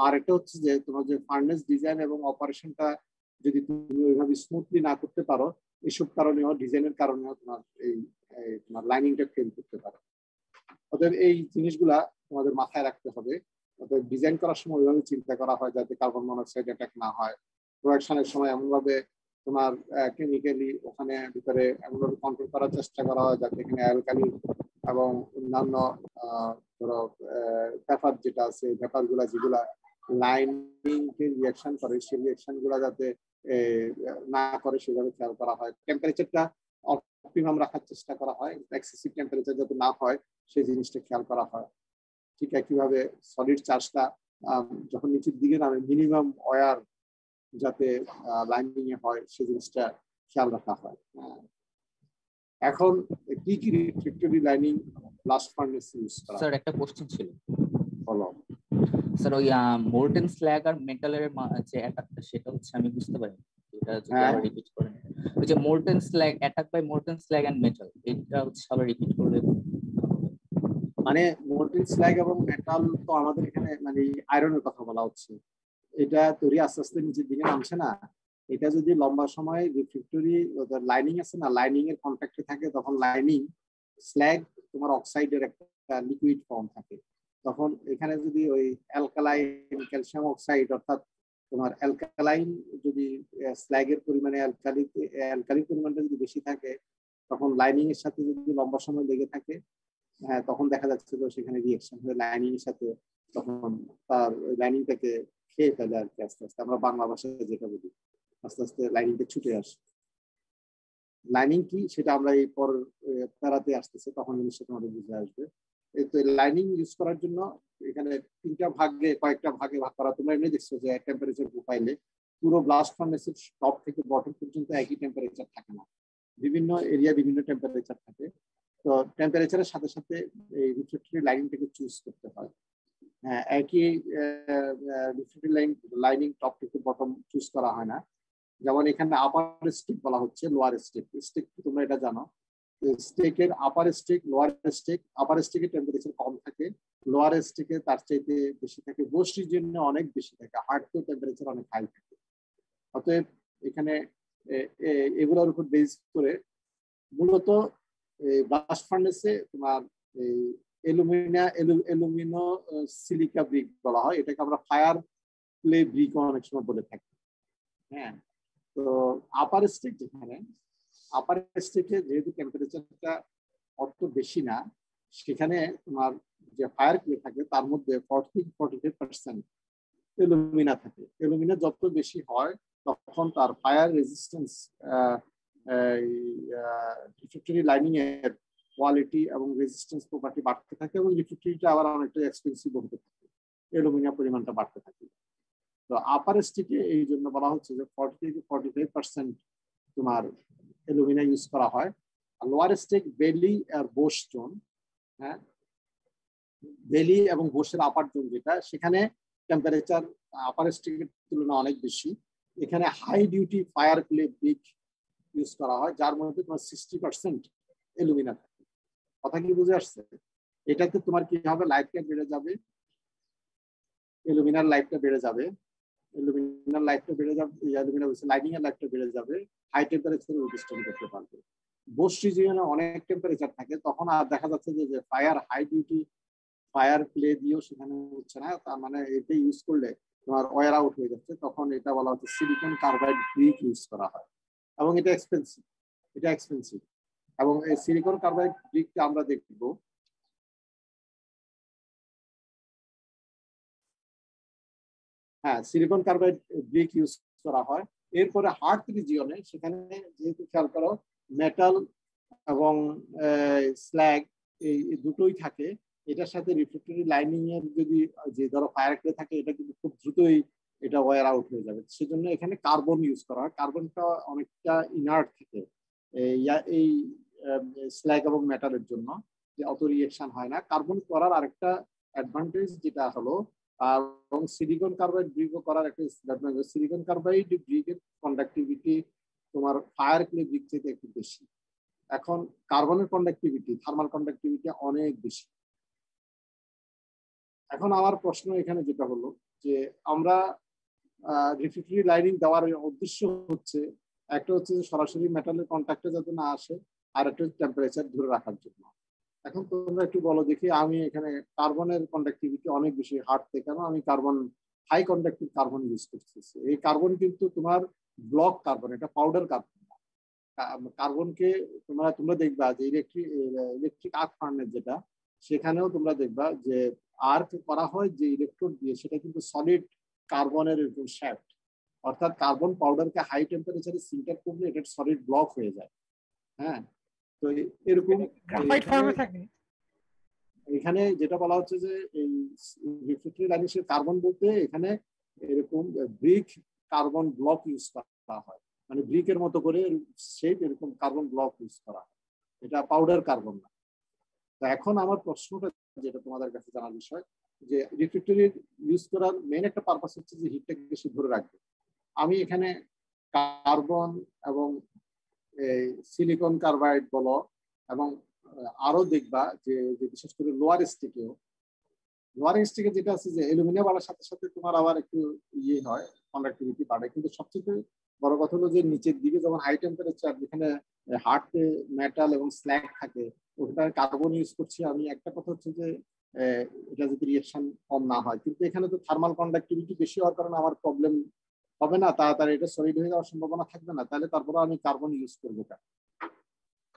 আর এটা হচ্ছে যে তোমার যে ফার্নেস ডিজাইন এবং অপারেশনটা যদি তুমি ওইভাবে স্মুথলি না করতে পারো, এসব কারণেও ডিজাইনের কারণেও তোমার তোমার লাইনিংটা ফেল করতে পারে। অতএব এই জিনিসগুলা তোমাদের মাথায় রাখতে হবে। অতএব ডিজাইন করার সময় ওইভাবে চিন্তা করা হয় যাতে কার্বন মনোক্সাইড অ্যাটাক না হয়। প্রোডাকশনের সময় এমনভাবে তোমার কেমিক্যালি ওখানে ভিতরে এমনভাবে কন্ট্রোল করার চেষ্টা করা হয় যাতে এখানে অ্যালকালি এবং অন্যান্য ধরো পেপার যেটা আছে, পেপার গুলা যেগুলা লাইনিং কে রিয়াকশন করে, সেই রিয়াকশন গুলা যাতে না করে সেভাবে খেয়াল করা হয়। টেম্পারেচারটা অপটিমাম রাখার চেষ্টা করা হয়, এক্সেসিভ টেম্পারেচার যাতে না হয় সেই জিনিসটা খেয়াল করা হয়। ঠিক একইভাবে সলিড চার্জটা যখন নিচের দিকে নামে মিনিমাম ওয়্যার যাতে লাইনিং এ হয় সেই জিনিসটা খেয়াল রাখা হয়। এখন কি কি রিফ্লেক্টরি লাইনিং ব্লাস্ট ফার্নেস ইউজ করা? স্যার একটা কোশ্চেন ছিল। বলো স্যার ওই মোল্টেন স্ল্যাগ আর মেটালের যে অ্যাটাকটা সেটা হচ্ছে আমি বুঝতে পারি, এটা যদি আবার রিপিট করেন। ওই যে molten slag attack by molten slag and metal, এটা হচ্ছে আবার রিপিট করলে। মানে মোল্টেন স্ল্যাগ এবং মেটাল তো আমাদের এখানে মানে আয়রনের কথা বলা হচ্ছে। এটা তৈরি আস্তে আস্তে নিচের দিকে নামছে না, এটা যদি লম্বা সময় রিফ্লেক্টরি লাইনিং আছে না, লাইনিং এর কন্ট্যাক্টে থাকে, তখন লাইনিং স্ল্যাগ তোমার অক্সাইডের একটা লিকুইড ফর্ম থাকে। তখন এখানে যদি ওই অ্যালকালাইন ক্যালসিয়াম অক্সাইড অর্থাৎ তোমার অ্যালকালাইন যদি স্ল্যাগের পরিমাণে অ্যালকালিন পরিমাণটা যদি বেশি থাকে, তখন লাইনিং এর সাথে যদি লম্বা সময় লেগে থাকে, হ্যাঁ তখন দেখা যাচ্ছে যে সেখানে রিয়েকশন হয়ে লাইনিং এর সাথে তখন তার লাইনিংটাকে খেয়ে ফেলে আর কি। আস্তে আস্তে আমরা বাংলা ভাষায় যেটা বলি, আস্তে আস্তে লাইনিংটা ছুটে আসে। লাইনিং কি সেটা আমরা এই পর প্যারাতে আসতেছে, তখন জিনিসটা আমাদের বুঝে আসবে। তো লাইনিং ইউজ করার জন্য এখানে কয়েকটা ভাগে ভাগ করা। তোমরা এমনি দেখছো যে টেম্পারেচার প্রোফাইলে পুরো ব্লাস্ট ফার্নেসের টপ থেকে বটম পর্যন্ত একই টেম্পারেচার থাকে না, বিভিন্ন এরিয়া বিভিন্ন টেম্পারেচার থাকে। তো টেম্পারেচারের সাথে সাথে এই রিফ্লেক্টরি লাইনিংটাকে চুজ করতে হয়। হ্যাঁ, একই রিফ্লেক্টরি লাইনিং টপ থেকে বটম চুজ করা হয় না। যেমন এখানে আপার স্টিক বলা হচ্ছে, লোয়ার স্টিক তোমরা এটা জানো। স্টিকের আপার স্টিক, লোয়ার স্টিক, আপার স্টিকের টেম্পারেচার কম থাকে, লোয়ার স্টিকে তার চাইতে বেশি থাকে। গোষ্ঠীর জন্য অনেক বেশি থাকে, হার্টকেও টেম্পারেচার অনেক হাই থাকে। অতএব এখানে এগুলোর উপর বেস করে মূলত ব্লাস্ট ফার্নেসে তোমার অ্যালুমিনো সিলিকা ব্রিক বলা হয়, এটাকে আমরা ফায়ার ক্লে ব্রিক অনেক সময় বলে থাকি। হ্যাঁ, তো আপার স্টিক যেখানে, আপার স্টিকে যেহেতু টেম্পারেচারটা অত বেশি না, সেখানে তোমার যে ফায়ার ক্লে থাকে তার মধ্যে 40-45% অ্যালুমিনা থাকে। অ্যালুমিনা যত বেশি হয় তখন তার ফায়ার রেজিস্ট্যান্স, রিফ্লেক্টরি লাইনিং এর কোয়ালিটি এবং রেজিস্ট্যান্স প্রপার্টি বাড়তে থাকে, এবং রিফ্লেক্টরিটা আবার অনেকটা এক্সপেন্সিভ হতে থাকে, অ্যালুমিনিয়াম পরিমাণটা বাড়তে থাকে। তো আপার স্টিকে এই জন্য বলা হচ্ছে যে 40-45% তোমার অ্যালুমিনা ইউজ করা হয়। আর লোয়ার স্টিক বেলি আর বোস জোন, হ্যাঁ বেলি এবং বোসের আপার জোন যেটা, সেখানে টেম্পারেচার আপার স্টিকের তুলনায় অনেক বেশি। এখানে high duty fire clay brick use করা হয়, যার মধ্যে তোমার 60% অ্যালুমিনা থাকে। কথা কি বুঝে আসছে? এটাতে তোমার কি হবে, লাইফটা বেড়ে যাবে, অ্যালুমিনার লাইফটা বেড়ে যাবে, অ্যালুমিনার লাইফটা বেড়ে যাবে, লাইনিং এর লাইফটা বেড়ে যাবে, হাই টেম্পারেচারে উইথস্ট্যান্ড করতে পারবে। বোস রিজিয়নে অনেক টেম্পারেচার থাকে, তখন আর দেখা যাচ্ছে যে fire high duty fire clay দিয়েও সেখানে হচ্ছে না, তার মানে এটা ইউজ করলে তোমার ওয়্যার আউট হয়ে যাচ্ছে। তখন এটা বলা হচ্ছে সিলিকন কার্বাইড ব্রিক ইউজ করা হয়, এবং এটা এক্সপেন্সিভ। এবং এই সিলিকন কার্বাইড ব্রিকটা আমরা দেখবো সিলিকন কার্বাইড ব্রিক ইউজ করা হয়। এরপরে হার্ট রিজিয়নে সেখানে যেহেতু খেয়াল করো মেটাল এবং স্ল্যাগ এই দুটোই থাকে, এটার সাথে রিফ্লেক্টরি লাইনিং এর যদি যে ধরো ফায়ার ক্লে থাকে, এটা কিন্তু খুব দ্রুতই এটা ওয়্যার আউট হয়ে যাবে। সেজন্য এখানে কার্বন ইউজ করা হয়। কার্বনটা অনেকটা ইনার্ট থাকে, এই স্ল্যাগ এবং মেটালের জন্য, যে অত রিয়েকশন হয় না। কার্বন করার আরেকটা অ্যাডভান্টেজ যেটা হলো, এবং সিলিকন কার্বাইড ব্রিকও করার একটা ডিসঅ্যাডভান্টেজ। সিলিকন কার্বাইড ব্রিকের কন্ডাক্টিভিটি তোমার ফায়ার ক্লে ব্রিক থেকে একটু বেশি। এখন কার্বনের কন্ডাক্টিভিটি, থার্মাল কন্ডাক্টিভিটি অনেক বেশি। এখন আমার প্রশ্ন এখানে যেটা হলো যে আমরা রিফ্র্যাক্টরি লাইনিং দেওয়ার উদ্দেশ্য হচ্ছে, একটা হচ্ছে যে সরাসরি মেটালের কন্ট্যাক্টে যাতে না আসে, আর একটা টেম্পারেচার ধরে রাখার জন্য। এখন তোমরা একটু বলো দেখি, আমি এখানে কার্বনের কন্ডাক্টিভিটি অনেক বেশি হার্ড থেকে, কেন আমি carbon high conductive carbon use করতেছি। এই কার্বন কিন্তু তোমার ব্লক কার্বন, এটা পাউডার কার্বন। কার্বনকে তোমরা দেখবা যে ইলেকট্রিক আর্ক ফার্নেস যেটা, সেখানেও তোমরা দেখবা যে আর্ক করা হয় যে ইলেকট্রোড দিয়ে, সেটা কিন্তু সলিড কার্বনের এরকম শ্যাফট। অর্থাৎ কার্বন পাউডারকে হাই টেম্পারেচারে সিন্টার করলে এটা সলিড ব্লক হয়ে যায়। হ্যাঁ, তো এরকম গ্রাফাইট ফর্মে থাকে। এখানে যেটা বলা হচ্ছে যে এই রিফ্র্যাক্টরি লাইনিং কার্বন বলতে এখানে এরকম ব্রিক কার্বন ব্লক ইউজ করা হয়, মানে ব্রিকের মতো করে শেপ এরকম কার্বন ব্লক ইউজ করা হয়, এটা পাউডার কার্বন না। তো এখন আমার প্রশ্নটা যেটা তোমাদের কাছে জানার বিষয়, যে রিফ্র্যাক্টরি ইউজ করার মেইন একটা পারপাস হচ্ছে যে হিটটাকে বেশি ধরে রাখবে। আমি এখানে কার্বন এবং সিলিকন কার্বাইড বলো, এবং আরো দেখবা যে বিশেষ করে লোয়ার স্টিকে যেটা আছে যে অ্যালুমিনিয়াম বাড়ার সাথে সাথে তোমার আবার একটু ইয়ে হয়, কন্ডাক্টিভিটি বাড়ে। কিন্তু সবচেয়ে বড় কথা হলো যে নিচের দিকে যখন হাই টেম্পারেচার, যেখানে হার্ড মেটাল এবং স্ল্যাগ থাকে, ওখানে কার্বন ইউজ করছি আমি। একটা কথা হচ্ছে যে এটা যদি রিয়েকশন কম না হয়, কিন্তু এখানে তো থার্মাল কন্ডাক্টিভিটি বেশি হওয়ার কারণে আমার প্রবলেম হবে না, তাড়াতাড়ি এটা সলিড হয়ে যাওয়ার সম্ভাবনা থাকবে না। তাহলে তারপরে আমি কার্বন ইউজ করবো কেন?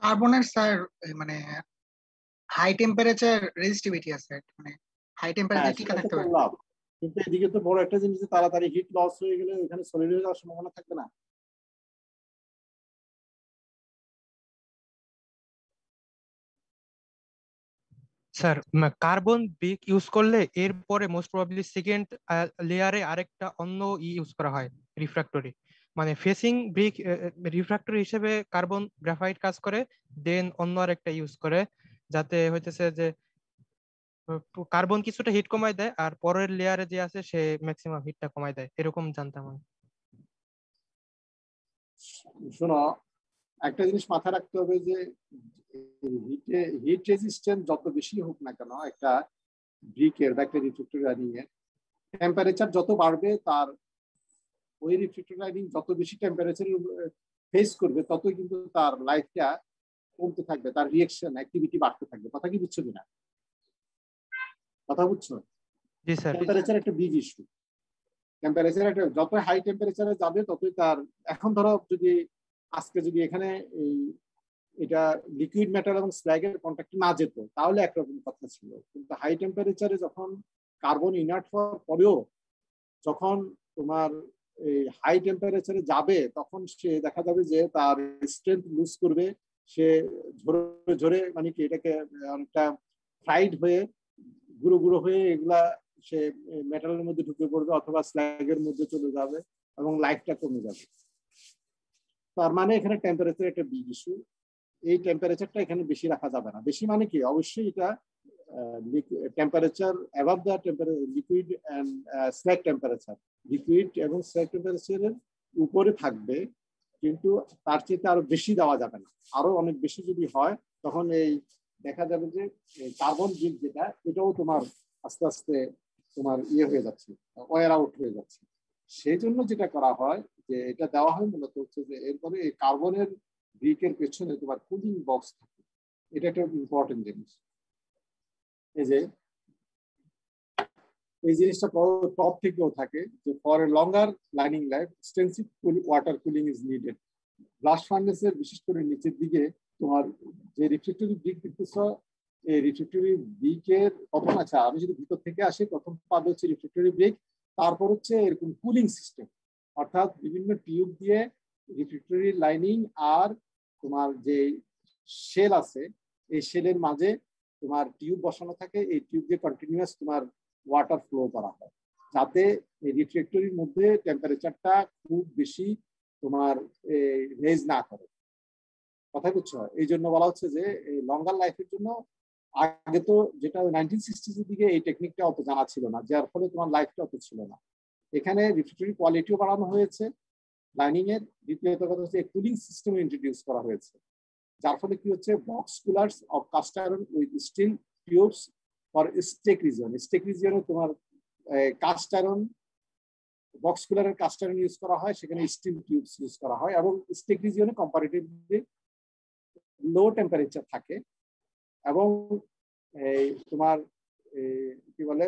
কার্বনের স্যার মানে হাই টেম্পারেচার রেজিস্টিভিটি আছে, মানে হাই টেম্পারেচার টিকে থাকতে পারে। কিন্তু এদিকে তো বড় একটা জিনিস, তাড়াতাড়ি হিট লস হয়ে গেলে এখানে সলিড হয়ে যাওয়ার সম্ভাবনা থাকবে না। স্যার কার্বন ব্রিক ইউজ করলে এরপরে মোস্ট প্রবাবলি সেকেন্ড লেয়ারে আরেকটা অন্য ইউজ করা হয় রিফ্র্যাক্টরি, মানে ফেসিং ব্রিক রিফ্র্যাক্টরি হিসেবে কার্বন গ্রাফাইট কাজ করে, দেন অন্য আরেকটা ইউজ করে, যাতে হইতেছে যে কার্বন কিছুটা হিট কমায় দেয় আর পরের লেয়ারে যে আছে সে ম্যাক্সিমাম হিটটা কমায় দেয়, এরকম জানতাম আমি। শোনো, একটা জিনিস মাথায় রাখতে হবে যে হিট রেজিস্ট্যান্স যত বেশি হোক না কেন একটা ব্রিকের বা একটা রিফ্র্যাক্টরি লাইনিং এর, টেম্পারেচার যত বাড়বে তার ওই রিফ্র্যাক্টরি লাইনিং যত বেশি টেম্পারেচার ফেস করবে, ততই কিন্তু তার লাইফটা কমতে থাকবে, তার রিয়েকশন অ্যাক্টিভিটি বাড়তে থাকবে। কথা কি বুঝছো কিনা? কথা বুঝছো? জি স্যার। টেম্পারেচার একটা বিগ ইস্যু। টেম্পারেচার একটা যত হাই টেম্পারেচারে যাবে ততই তার, এখন ধরো যদি আজকে যদি এখানে এটা লিকুইড মেটাল এবং স্ল্যাগের কন্ট্যাক্ট না যেত, তাহলে একরকম কথা ছিল। কিন্তু হাই টেম্পারেচারে যখন কার্বন ইনার্ট হওয়ার পরেও যখন তোমার এই হাই টেম্পারেচারে যাবে, তখন সে দেখা যাবে যে তার স্ট্রেংথ লুজ করবে, সে ঝরে ঝরে মানে কি এটাকে অনেকটা ফ্রাইড হয়ে গুঁড়ো গুঁড়ো হয়ে এগুলা সে মেটালের মধ্যে ঢুকে পড়বে অথবা স্ল্যাগের মধ্যে চলে যাবে এবং লাইফটা কমে যাবে। তার মানে এখানে টেম্পারেচার একটা বিগ ইস্যু। এই টেম্পারেচারটা এখানে বেশি রাখা যাবে না। বেশি মানে কি, অবশ্যই এটা temperature above the liquid and slug temperature, liquid এবং স্ল্যাগ টেম্পারেচারের উপরে থাকবে, কিন্তু তার চেয়ে আরো বেশি দেওয়া যাবে না। আরো অনেক বেশি যদি হয় তখন এই দেখা যাবে যে কার্বন ব্রিক যেটা, এটাও তোমার আস্তে আস্তে তোমার ইয়ে হয়ে যাচ্ছে, ওয়ার আউট হয়ে যাচ্ছে। সেই জন্য যেটা করা হয় যে এটা দেওয়া হয় মূলত হচ্ছে যে এরপরে এই কার্বনের ব্রিকের পেছনে তোমার কুলিং বক্স থাকে। এটা একটা ইম্পর্টেন্ট জিনিস। এই জিনিসটা টপ থেকেও থাকে যে for a longer lining life extensive water cooling is needed. Blast ফার্নেসের বিশেষ করে নিচের দিকে তোমার যে রিফ্র্যাক্টরি ব্রিক দেখতেছ, এই রিফ্র্যাক্টরি ব্রিকের প্রথম, আচ্ছা আমি যদি ভিতর থেকে আসি, প্রথম পাবে হচ্ছে রিফ্র্যাক্টরি ব্রিক, তারপর হচ্ছে এরকম কুলিং সিস্টেম, অর্থাৎ বিভিন্ন টিউব দিয়ে রিফ্র্যাক্টরি লাইনিং আর তোমার যে শেল আছে, এই শেলের মাঝে তোমার টিউব বসানো থাকে। এই টিউব দিয়ে কন্টিনিউয়াস তোমার ওয়াটার ফ্লো করা হয়, যাতে এই রিফ্র্যাক্টরির মধ্যে টেম্পারেচারটা খুব বেশি তোমার রেজ না করে। কথা বুঝছো? এই জন্য বলা হচ্ছে যে এই লঙ্গার লাইফের জন্য আগে তো যেটা 1960s এর দিকে এই টেকনিকটা অত জানা ছিল না, যার ফলে তোমার লাইফটা অত ছিল না। এখানে রিফ্রিজারেটরি কোয়ালিটিও বাড়ানো হয়েছে লাইনিং এর। দ্বিতীয়ত কথা হচ্ছে কুলিং সিস্টেম ইন্ট্রোডিউস করা হয়েছে, যার ফলে কি হচ্ছে box coolers of cast iron with steel tubes for stack region. Stack রিজনে তোমার কাস্ট আয়রন, বক্স কুলারের কাস্ট আয়রন ইউজ করা হয়, সেখানে স্টিল টিউবস ইউজ করা হয়, এবং স্টেক রিজনে কম্পারেটিভলি লো টেম্পারেচার থাকে, এবং তোমার কি বলে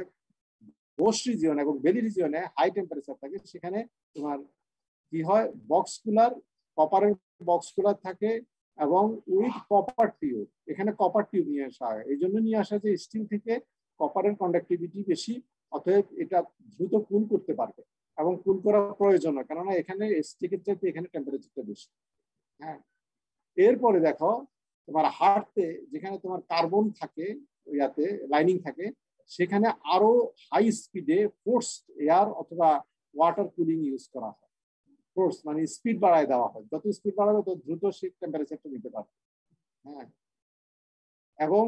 বোস রিজিয়ন এবং বেলি রিজিয়নে হাই টেম্পারেচার থাকে। সেখানে তোমার কি হয়, বক্স কুলার, কপারের বক্স কুলার থাকে এবং উইথ কপার টিউব। এখানে কপার টিউব নিয়ে আসা হয়, এই জন্য নিয়ে আসা যে স্টিল থেকে কপারের কন্ডাক্টিভিটি বেশি, অতএব এটা দ্রুত কুল করতে পারবে এবং কুল করা প্রয়োজন না, কেননা এখানে স্টিকের চাইতে এখানে টেম্পারেচারটা বেশি। হ্যাঁ, এরপরে দেখো তোমার হার্টে যেখানে তোমার কার্বন থাকে, ইয়াতে লাইনিং থাকে, সেখানে আরো হাই স্পিডে ফোর্সড এয়ার অথবা ওয়াটার কুলিং ইউজ করা হয়। ফোর্স মানে স্পিড বাড়ায় দেওয়া হয়, যত স্পিড বাড়াবে তত দ্রুত সে টেম্পারেচারটা নিতে পারবে। হ্যাঁ, এবং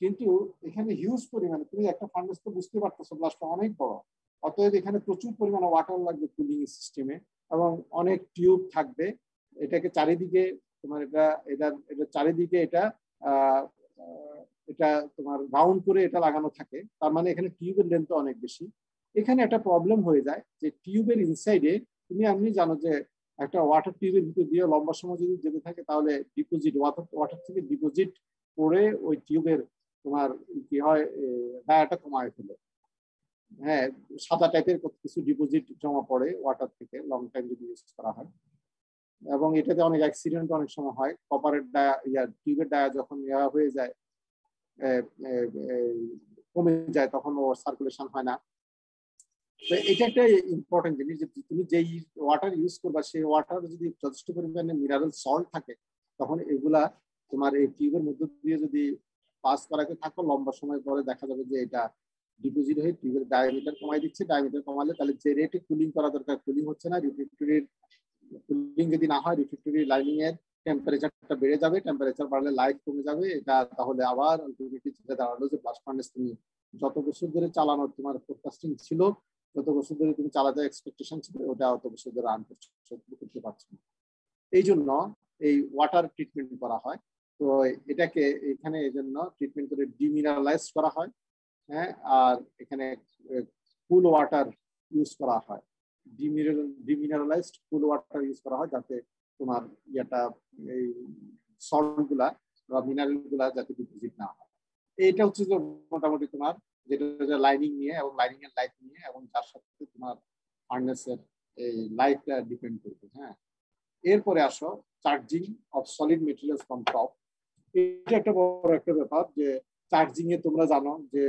কিন্তু এখানে হিউজ পরিমাণে, তুমি একটা ফার্নেস তো বুঝতে পারতেছো ব্লাস্টটা অনেক বড়, অতএব এখানে প্রচুর পরিমাণে ওয়াটার লাগবে কুলিং সিস্টেমে, এবং অনেক টিউব থাকবে। এটাকে চারিদিকে তোমার এটা চারিদিকে এটা তোমার রাউন্ড করে এটা লাগানো থাকে, তার মানে এখানে টিউবের লেন্থ অনেক বেশি। এখানে একটা প্রবলেম হয়ে যায় যে টিউবের ইনসাইডে আপনি জানো যে একটা ওয়াটার টিউবের ভিতর দিয়ে লম্বা সময় যদি যেতে থাকে, তাহলে ডিপোজিট ওয়াটার থেকে ডিপোজিট করে ওই টিউবের তোমার কি হয়, ডায়াটা কমায় ফেলে। হ্যাঁ, সাদা টাইপের কিছু ডিপোজিট জমা পড়ে ওয়াটার থেকে লং টাইম যদি ইউজ করা হয়, এবং এটাতে অনেক অ্যাক্সিডেন্ট অনেক সময় হয়। কপারের টিউবের ডায়া যখন হয়ে যায়, কমে যায়, তখন ওর সার্কুলেশন হয় না। তো এটা একটা ইম্পর্টেন্ট জিনিস যে তুমি যেই ওয়াটার ইউজ করবা, সেই ওয়াটার যদি যথেষ্ট পরিমাণে মিনারেল সল্ট থাকে, তখন এগুলা তোমার এই টিউবের মধ্য দিয়ে যদি পাস করাতে থাকো, লম্বা সময় পরে দেখা যাবে যে এটা ডিপোজিট হয়ে টিউবের ডায়ামিটার কমাই দিচ্ছে। ডায়ামিটার কমালে তাহলে যে রেটে কুলিং করা দরকার কুলিং হচ্ছে না। রিফ্রিজারেটরির কুলিং যদি না হয়, রিফ্রিজারেটরি লাইনিং এর টেম্পারেচারটা বেড়ে যাবে, টেম্পারেচার বাড়লে লাইট কমে যাবে। এটা তাহলে আবার আলটিমেটলি যেটা দাঁড়ালো যে ব্লাস্ট ফার্নেস তুমি যত বছর ধরে চালানোর তোমার ফোরকাস্টিং ছিল, যত বছর ধরে তুমি চালাতে এক্সপেকটেশন ছিল, ওটা অত বছর ধরে রান করতে পারছো না। এই জন্য এই ওয়াটার ট্রিটমেন্ট করা হয়। তো এটাকে এখানে এই জন্য ট্রিটমেন্ট করে ডিমিনারালাইজ করা হয়। হ্যাঁ, আর এখানে কুল ওয়াটার ইউজ করা হয়, ডিমিনারালাইজড কুল ওয়াটার ইউজ করা হয়, যাতে তোমার এই সল্ট গুলা বা মিনারেল গুলা যাতে ডিপোজিট না হয়। এইটা হচ্ছে যে মোটামুটি তোমার যেটা লাইনিং নিয়ে এবং লাইনিং এর লাইফ নিয়ে, এবং তার সাথে তোমার ফার্নেসের এই লাইফটা ডিপেন্ড করবে। হ্যাঁ, এরপরে আসো charging of solid materials from top. এটা একটা বড় একটা ব্যাপার যে চার্জিং এ তোমরা জানো যে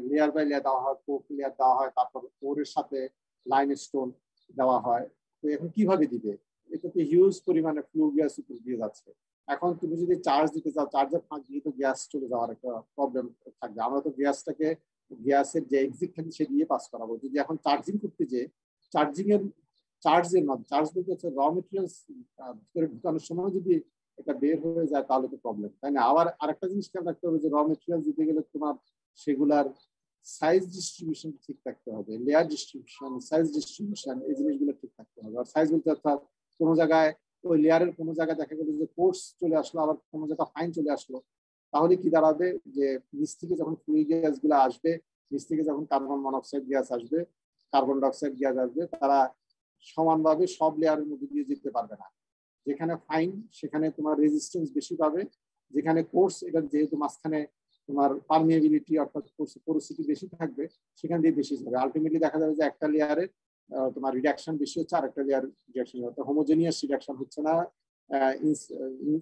লেয়ার বাই লেয়ার দেওয়া হয়, কোক লেয়ার দেওয়া হয়, তারপর কোরের সাথে লাইন স্টোন দেওয়া হয়। তো এখন কিভাবে দিবে? এটাতে হিউজ পরিমাণে ফ্লু গ্যাস উপর দিয়ে যাচ্ছে। এখন তুমি যদি চার্জ দিতে চাও, চার্জের ফাঁক দিয়ে তো গ্যাস চলে যাওয়ার একটা প্রবলেম থাকবে। আমরা তো গ্যাসের যে এক্সিট থাকে সে দিয়ে পাস করাবো। যদি এখন চার্জিং করতে যে চার্জের মাধ্যমে, চার্জ বলতে হচ্ছে র মেটেরিয়ালস ভিতরে ঢুকানোর সময় যদি এটা বের হয়ে যায়, তাহলে তো প্রবলেম, তাই না? আবার আরেকটা জিনিস খেয়াল রাখতে হবে যে র মেটেরিয়াল দিতে গেলে তোমার সেগুলার সাইজ ডিস্ট্রিবিউশন ঠিক থাকতে হবে, লেয়ার ডিস্ট্রিবিউশন, সাইজ ডিস্ট্রিবিউশন, এই জিনিসগুলো ঠিক থাকতে হবে। আর সাইজ বলতে অর্থাৎ কোনো জায়গায় ওই লেয়ারের কোনো জায়গায় দেখা গেল যে কোর্স চলে আসলো, আবার কোনো জায়গায় ফাইন চলে আসলো, তাহলে কি দাঁড়াবে যে নিচ থেকে যখন ফ্লুইড গ্যাস গুলো আসবে, নিচ থেকে যখন কার্বন মনোক্সাইড গ্যাস আসবে, কার্বন ডাইঅক্সাইড গ্যাস আসবে, তারা সমানভাবে সব লেয়ারের মধ্যে দিয়ে যেতে পারবে না। যেখানে ফাইন সেখানে তোমার রেজিস্ট্যান্স বেশি পাবে, যেখানে কোর্স এটা যেহেতু মাঝখানে তোমার পারমিয়েবিলিটি অর্থাৎ পোরোসিটি বেশি থাকবে, সেখান দিয়ে বেশি যাবে। আলটিমেটলি দেখা যাবে যে একটা লেয়ারে তোমার রিডাকশন বেশি হচ্ছে, আর একটা লেয়ার রিডাকশন হচ্ছে, হোমোজেনিয়াস রিডাকশন হচ্ছে না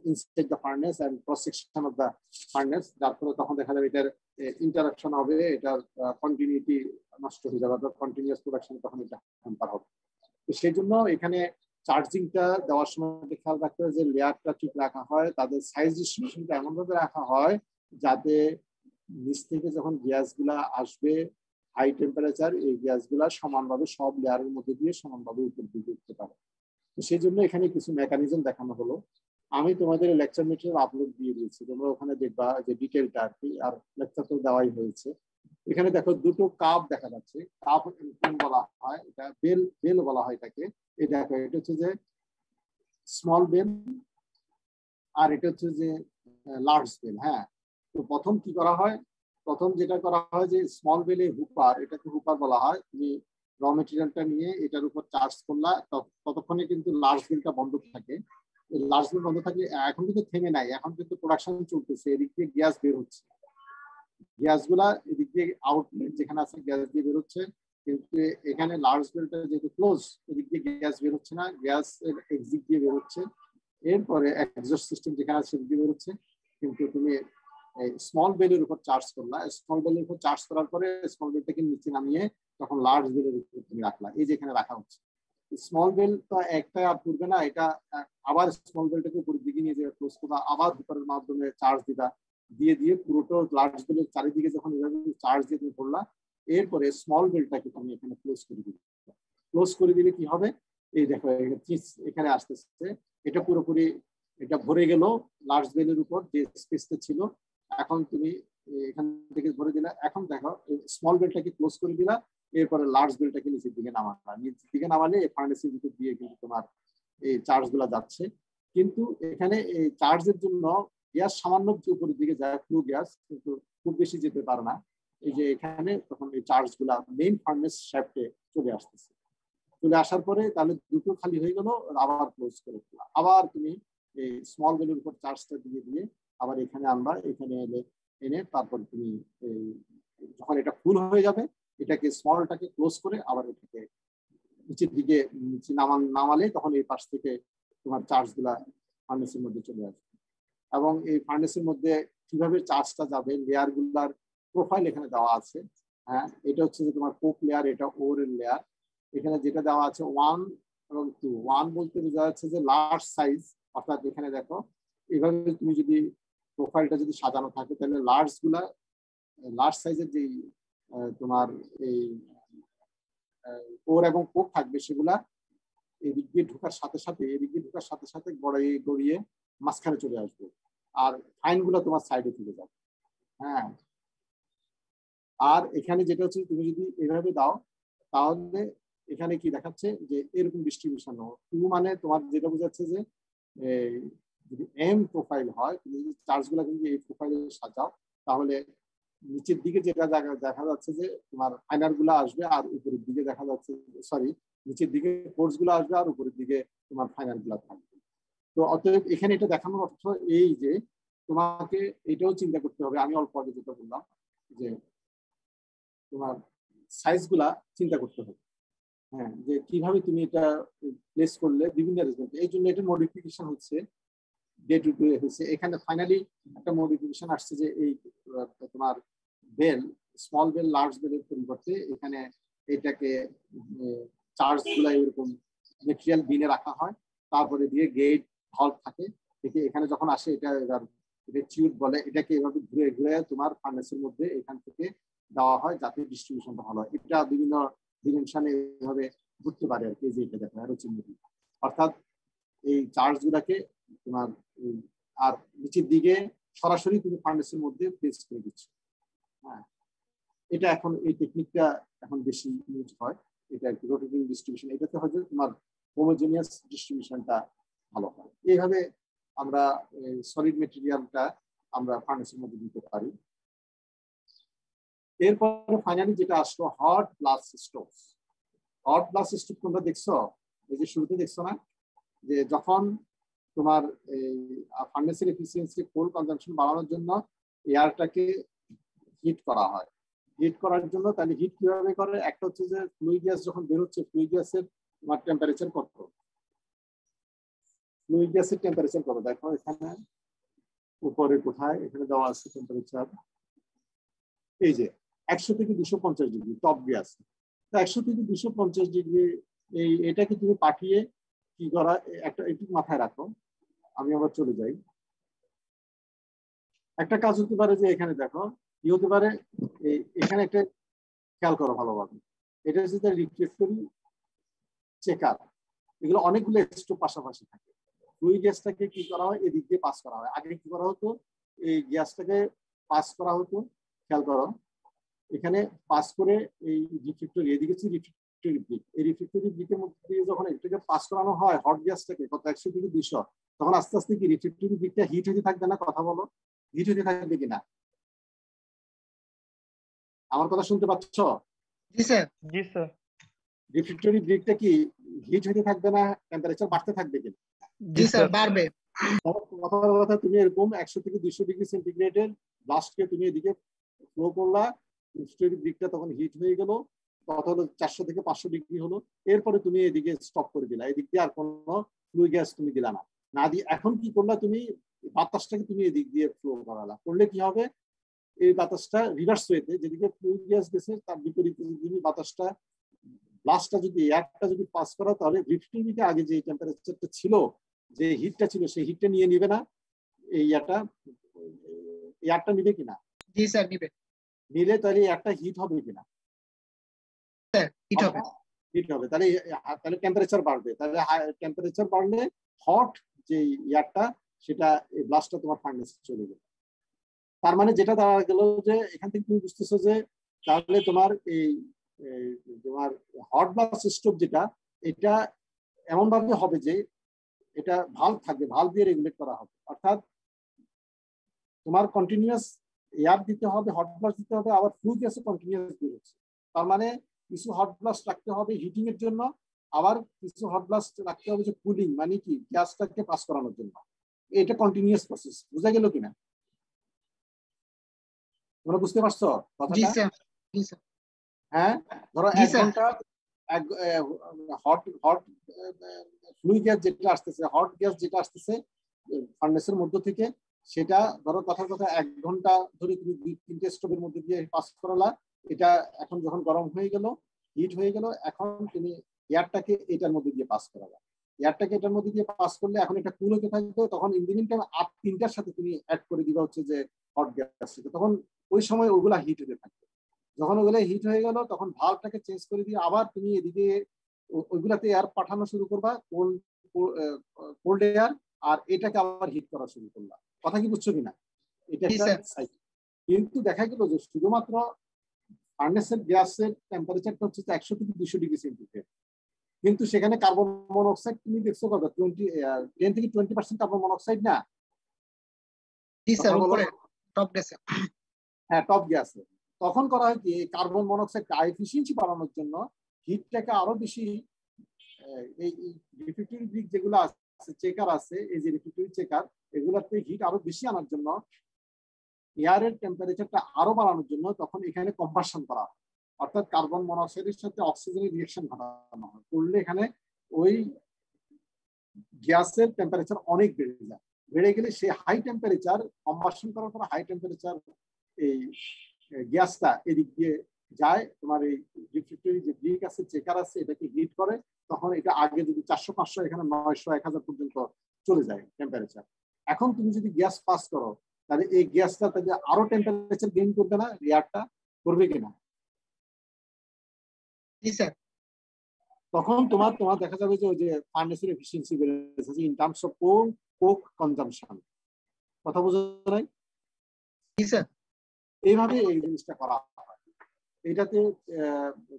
inside the furnace and cross section of the furnace, যার ফলে তখন দেখা যাবে এটার ইন্টারাকশন হবে, এটার কন্টিনিউটি নষ্ট হয়ে যাবে, অর্থাৎ কন্টিনিউয়াস প্রোডাকশন তখন এটা হ্যাম্পার হবে। তো সেই জন্য এখানে চার্জিংটা দেওয়ার সময় খেয়াল রাখতে হবে যে লেয়ারটা ঠিক রাখা হয়, তাদের সাইজ ডিস্ট্রিবিউশনটা এমনভাবে রাখা হয় যাতে নিচ থেকে যখন গ্যাসগুলা আসবে হাই টেম্পারেচার, এই গ্যাসগুলা সমানভাবে সব লেয়ারের মধ্যে দিয়ে সমানভাবে উপর দিকে উঠতে পারে। তো সেই জন্য এখানে কিছু মেকানিজম দেখানো হলো। আমি তোমাদের লেকচার মেটেরিয়াল আপলোড দিয়ে দিয়েছি, তোমরা ওখানে দেখবা যে ডিটেলটা আর কি, আর লেকচার তো দেওয়াই হয়েছে। এখানে দেখো দুটো কাপ দেখা যাচ্ছে, কাপ বলা হয়, এটা বেল বেল বলা হয় এটাকে। এই দেখো এটা হচ্ছে যে স্মল বেল আর এটা হচ্ছে যে লার্জ বেল। হ্যাঁ, তো প্রথম কি করা হয়, প্রথম যেটা করা হয় যে স্মল বেলে হুপার, এটাকে হুপার বলা হয়। তুমি র মেটেরিয়ালটা নিয়ে এটার উপর চার্জ করলা, ততক্ষণে কিন্তু লার্জ বেলটা বন্ধ থাকে। লার্জ বেল বন্ধ থাকলে এখন কিন্তু থেমে নাই, এখন কিন্তু প্রোডাকশন চলতেছে, এদিক দিয়ে গ্যাস বের হচ্ছে, গ্যাসগুলা এদিক দিয়ে আউটলেট যেখানে আছে গ্যাস দিয়ে বের হচ্ছে, কিন্তু এখানে লার্জ বেলটা যেহেতু ক্লোজ, এদিক দিয়ে গ্যাস বের হচ্ছে না, গ্যাস এক্সিট দিয়ে বের হচ্ছে। এরপরে এক্সস্ট সিস্টেম যেখানে আছে সেদিক দিয়ে বের হচ্ছে। কিন্তু তুমি স্মল বেলের উপর চার্জ করলা, স্মল বেলের উপর চার্জ করার পরে স্মল বেলটাকে নিচে নামিয়ে তখন লার্জ বেলের উপর তুমি রাখলা, এই যে এখানে রাখা হচ্ছে। স্মল বেল তো একটা আর পড়বে না, এটা আবার স্মল বেলটাকে উপরের দিকে নিয়ে যাবে ক্লোজ করবা, আবার হুপারের মাধ্যমে চার্জ দিবা, দিয়ে দিয়ে পুরোটা লার্জ বেলের চারিদিকে যখন এভাবে চার্জ দিয়ে তুমি করলা, এরপরে স্মল বেলটাকে তুমি এখানে ক্লোজ করে দিবে। ক্লোজ করে দিলে কি হবে, এই দেখো এখানে আসতেছে, এটা পুরোপুরি এটা ভরে গেল লার্জ বেলের উপর যে স্পেসটা ছিল। এখন তুমি এখান থেকে ভরে দিলা, এখন দেখো স্মল বেলটাকে ক্লোজ করে দিলা, এরপরে লার্জ বেলটাকে নিচের দিকে নামালা, নিচের দিকে নামালে এই ফার্নেসের ভিতর দিয়ে কিন্তু তোমার এই চার্জ গুলা যাচ্ছে। কিন্তু এখানে এই চার্জের জন্য গ্যাস সামান্য উপরের দিকে যায়, ফ্লু গ্যাস, কিন্তু খুব বেশি যেতে পারে না। এই যে এখানে তখন এই চার্জ গুলা মেইন ফার্নেস শ্যাফটে চলে আসতেছে, চলে আসার পরে তাহলে দুটো খালি হয়ে গেল, আবার ক্লোজ করে দিলা, আবার তুমি এই স্মল বেলের উপর চার্জটা দিয়ে দিয়ে আবার এখানে আনবা, এখানে এনে তারপর তুমি যখন এটা ফুল হয়ে যাবে এটাকে স্মলটাকে ক্লোজ করে আবার এটাকে নিচের দিকে নিচে নামালে তখন এই পাশ থেকে তোমার চার্জ গুলা ফার্নেসের মধ্যে চলে আসবে। এবং এই ফার্নেসের মধ্যে কিভাবে চার্জটা যাবে, লেয়ার গুলার প্রোফাইল এখানে দেওয়া আছে। হ্যাঁ, এটা হচ্ছে যে তোমার কোক লেয়ার, এটা ওর লেয়ার। এখানে যেটা দেওয়া আছে 1 এবং 2, 1 বলতে বোঝা যাচ্ছে যে লার্জ সাইজ, অর্থাৎ এখানে দেখো এইভাবে তুমি যদি প্রোফাইলটা যদি সাজানো থাকে তাহলে লার্জ গুলা লার্জ সাইজের যেই তোমার এই কোর এবং কোক থাকবে সেগুলা এদিক দিয়ে ঢোকার সাথে সাথে এদিক দিয়ে ঢোকার সাথে সাথে গড়িয়ে মাঝখানে চলে আসবে, আর ফাইন গুলা তোমার সাইডে থেকে যাবে। হ্যাঁ, আর এখানে যেটা হচ্ছে তুমি যদি এভাবে দাও তাহলে এখানে কি দেখাচ্ছে যে এরকম ডিস্ট্রিবিউশন। 2 মানে তোমার যেটা বোঝাচ্ছে যে যদি এম প্রোফাইল হয়, তুমি যদি চার্জগুলো কিন্তু এই প্রোফাইলে সাজাও তাহলে নিচের দিকে যেটা দেখা যাচ্ছে যে তোমার ফাইনার গুলো আসবে, আর উপরের দিকে দেখা যাচ্ছে সরি নিচের দিকে কোর্স গুলো আসবে আর উপরের দিকে তোমার ফাইনাল গুলো থাকবে। তো অতএব এখানে এটা দেখানোর অর্থ এই যে তোমাকে এটাও চিন্তা করতে হবে, আমি অল্প আগে যেটা বললাম যে তোমার সাইজ গুলা চিন্তা করতে হবে। হ্যাঁ, যে কিভাবে তুমি এটা প্লেস করলে বিভিন্ন অ্যারেঞ্জমেন্ট, এই জন্য এটা মডিফিকেশন হচ্ছে, ডে টু ডে হচ্ছে। এখানে ফাইনালি একটা মডিফিকেশন আসছে যে এই তোমার বেল, স্মল বেল লার্জ বেলের পরিবর্তে এখানে এটাকে চার্জ গুলা এরকম মেটেরিয়াল বিনে রাখা হয়, তারপরে দিয়ে গেট ভলভ থাকে, থেকে এখানে যখন আসে এটা টিউব বলে, এটাকে এভাবে ঘুরে ঘুরে তোমার ফার্নেসের মধ্যে এখান থেকে দেওয়া হয় যাতে ডিস্ট্রিবিউশনটা ভালো হয়। এটা বিভিন্ন ডিমেনশনে এভাবে ঘুরতে পারে আর কি, যে এটা দেখা আর হচ্ছে অর্থাৎ এই চার্জ গুলাকে তোমার আর নিচের দিকে সরাসরি তুমি ফার্নেসের মধ্যে প্লেস করে দিচ্ছ। হ্যাঁ, এটা এখন এই টেকনিকটা এখন বেশি ইউজ হয়, এটা একটু রোটেটিং ডিস্ট্রিবিউশন, এটাতে হয়তো তোমার হোমোজেনিয়াস ডিস্ট্রিবিউশনটা ভালো হয়। এইভাবে আমরা সলিড মেটেরিয়ালটা আমরা ফার্নেসের মধ্যে দিতে পারি। এরপরে ফাইনালি যেটা আসলো hot plus stove. Hot plus stove তোমরা দেখছো, এই যে শুরুতে দেখছো না যে যখন তোমার এই ফার্নেসের এফিসিয়েন্সি কোল কনজাম্পশন বাড়ানোর জন্য এয়ারটাকে হিট করা হয়। হিট করার জন্য তাহলে হিট কিভাবে করে, একটা হচ্ছে যে ফ্লুইড গ্যাস যখন বের হচ্ছে, ফ্লুইড গ্যাসের তোমার টেম্পারেচার কত, ফ্লুইড গ্যাসের টেম্পারেচার কত দেখো এখানে উপরে কোথায় এখানে দেওয়া আছে টেম্পারেচার, এই যে 100 থেকে 250 ডিগ্রি টপ গ্যাস। 100 থেকে 250 ডিগ্রি এই এটাকে তুমি পাঠিয়ে কি করা, একটা একটু মাথায় রাখো, আমি আবার চলে যাই। একটা কাজ হতে পারে যে এখানে দেখো কি হতে পারে, এখানে একটা খেয়াল করো ভালোভাবে, এটা হচ্ছে রিফ্লেক্টরি চেকার, এগুলো অনেকগুলো স্টোভ পাশাপাশি থাকে। ফ্লুইড গ্যাসটাকে কি করা হয়, এদিক দিয়ে পাস করা হয়। আগে কি করা হতো, এই গ্যাসটাকে পাস করা হতো, খেয়াল করো এখানে পাস করে এই রিফ্লেক্টরি, এদিকে হচ্ছে রিফ্লেক্টরি দিক, এই রিফ্লেক্টরি দিকের মধ্যে দিয়ে যখন এটাকে পাস করানো হয় হট গ্যাসটাকে কত 100 থেকে 200, তখন আস্তে আস্তে কি রিফ্লেক্টরি দিকটা হিট হতে থাকবে না? কথা বলো, হিট হতে থাকবে কিনা? আমার কথা শুনতে পাচ্ছ? জি স্যার। জি স্যার। রিফ্লেক্টরি দিকটা কি হিট হতে থাকবে না, টেম্পারেচার বাড়তে থাকবে কিনা? জি স্যার, বাড়বে। কথার কথা, তুমি এরকম 100 থেকে 200 ডিগ্রি সেন্টিগ্রেডের ব্লাস্টকে তুমি এদিকে ফ্লো করলা, রিফ্লেক্টরি দিকটা তখন হিট হয়ে গেল, কথা হলো 400 থেকে 500 ডিগ্রি হলো, এরপরে তুমি এদিকে স্টপ করে দিলা, এদিক দিয়ে আর কোনো ফ্লুইড গ্যাস তুমি দিলা না, না দিয়ে এখন কি করলা, তুমি বাতাসটাকে তুমি এদিক দিয়ে ফ্লো করালা, করলে কি হবে, এই বাতাসটা রিভার্স ওয়েতে যেদিকে ফ্লুইড গ্যাস গেছে তার বিপরীতে তুমি বাতাসটা ব্লাস্টটা যদি এয়ারটা যদি পাস করা, তাহলে রিফ্লেক্টরিতে আগে যে টেম্পারেচারটা ছিল, যে হিটটা ছিল, সেই হিটটা নিয়ে নিবে না, এই এয়ারটা নিবে কিনা? জি স্যার, নিবে। নিলে তাহলে এয়ারটা হিট হবে কিনা? স্যার, হিট হবে। হিট হবে, তাহলে তাহলে টেম্পারেচার বাড়বে, তাহলে টেম্পারেচার বাড়লে হট যে এয়ারটা সেটা এই ব্লাস্টটা তোমার ফার্নেসে চলে যাবে। তার মানে যেটা দাঁড়া গেল যে এখান থেকে তুমি বুঝতেছো যে তাহলে তোমার এই তোমার হট ব্লাস্ট স্টোভ যেটা, এটা এমন ভাবে হবে যে এটা ভালভ থাকবে, ভালভ দিয়ে রেগুলেট করা হবে, অর্থাৎ তোমার কন্টিনিউয়াস এয়ার দিতে হবে, হট ব্লাস্ট দিতে হবে, আবার ফ্লুইড গ্যাসও কন্টিনিউয়াস বের হচ্ছে। তার মানে কিছু হট ব্লাস্ট রাখতে হবে হিটিং এর জন্য, আবার কিছু হট ব্লাস্ট রাখতে হবে যে কুলিং, মানে কি গ্যাসটাকে পাস করানোর জন্য। এটা কন্টিনিউয়াস প্রসেস, বুঝা গেল কিনা? তোমরা বুঝতে পারছো জি কথাটা? স্যার, জি স্যার। হ্যাঁ, ধরো জি 1 স্যার। ঘন্টা হট ফ্লুইড গ্যাস যেটা আসতেছে, হট গ্যাস যেটা আসতেছে ফার্নেসের মধ্য থেকে, সেটা ধরো কথার কথা 1 ঘন্টা ধরে তুমি 2-3টে স্টোভের মধ্যে দিয়ে পাস করালা, এটা এখন যখন গরম হয়ে গেল, হিট হয়ে গেল, এখন তুমি এয়ারটাকে এটার মধ্যে দিয়ে পাস করালা, এয়ারটাকে এটার মধ্যে দিয়ে পাস করলে এখন এটা কুল হতে থাকবে, তখন ইঞ্জিনিয়ারিং টাইম 3টার সাথে তুমি অ্যাড করে দিবা হচ্ছে যে হট গ্যাস, তখন ওই সময় ওগুলা হিট হতে থাকবে। যখন ওগুলো হিট হয়ে গেল, তখন ভালভটাকে চেঞ্জ করে দিয়ে আবার তুমি এদিকে ওইগুলাতে এয়ার পাঠানো শুরু করবা, কোল্ড এয়ার, আর এটাকে আবার হিট করা শুরু করলা। কথা কি বুঝছো কিনা? এটা একটা সাইকেল। কিন্তু দেখা গেল যে শুধুমাত্র ফার্নেসের গ্যাসের টেম্পারেচারটা হচ্ছে 100 থেকে 200 ডিগ্রি সেন্টিগ্রেড, কিন্তু সেখানে কার্বন মনোক্সাইড তুমি দেখছো কত, 10 থেকে 20% কার্বন মনোক্সাইড না? জি স্যার, উপরে টপ গ্যাসে। হ্যাঁ, টপ গ্যাসে। তখন করা হয় কি, কার্বন মনোক্সাইড এফিসিয়েন্সি বাড়ানোর জন্য হিটটাকে আরো বেশি, এই রিফ্লেক্টরি দিক যেগুলো আছে, চেকার আছে, এই যে রিফ্লেক্টরি চেকার, এগুলাতে হিট আরো বেশি আনার জন্য, এয়ারের টেম্পারেচারটা আরো বাড়ানোর জন্য তখন এখানে কম্বাসন করা হয়, অর্থাৎ কার্বন মনোক্সাইডের সাথে অক্সিজেনের রিঅ্যাকশন ঘটানো হয়, করলে এখানে ওই গ্যাসের টেম্পারেচার অনেক বেড়ে যায়। বেড়ে গেলে সে হাই টেম্পারেচার কম্বাসন করার পর হাই টেম্পারেচার এই গ্যাসটা এদিক দিয়ে যায়, তোমার এই রিফ্লেক্টরি যে ব্রিক আছে, চেকার আছে, এটাকে হিট করে, তখন এটা আগে যদি 400-500, এখানে 900-1000 পর্যন্ত চলে যায় টেম্পারেচার। এখন তুমি যদি গ্যাস পাস করো, তাহলে এই গ্যাসটা তাহলে আরো টেম্পারেচার গেইন করবে না, এয়ারটা করবে কিনা? জি স্যার। তখন তোমার দেখা যাবে যে ওই যে ফার্নেসের এফিসিয়েন্সি বেড়ে গেছে in terms of Coke consumption. কথা বোঝা যায়? জি স্যার। এইভাবে এই জিনিসটা করা হয়। এটাতে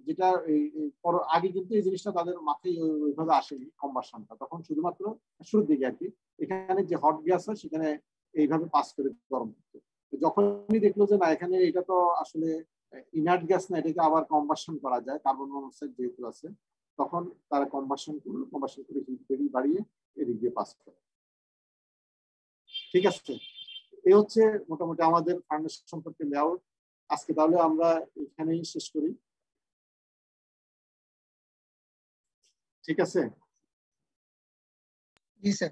যেটা আগে কিন্তু এই জিনিসটা তাদের মাথায় ওইভাবে আসেনি কম্বাসনটা, তখন শুধুমাত্র শুরুর দিকে আর কি, এখানে যে হট গ্যাস হয় সেখানে এইভাবে পাস করে গরম করতো। যখনই দেখলো যে না, এখানে এটা তো আসলে ইনার্ট গ্যাস না, এটাকে আবার কম্বাসন করা যায়, কার্বন মনোক্সাইড যেহেতু আছে, তখন তারা কম্বাসন করে হিট বাড়িয়ে এদিক দিয়ে পাস করে। ঠিক আছে, এই হচ্ছে মোটামুটি আমাদের ফার্নেস সম্পর্কে লেআউট। আজকে তাহলে আমরা এখানেই শেষ করি, ঠিক আছে? জি স্যার।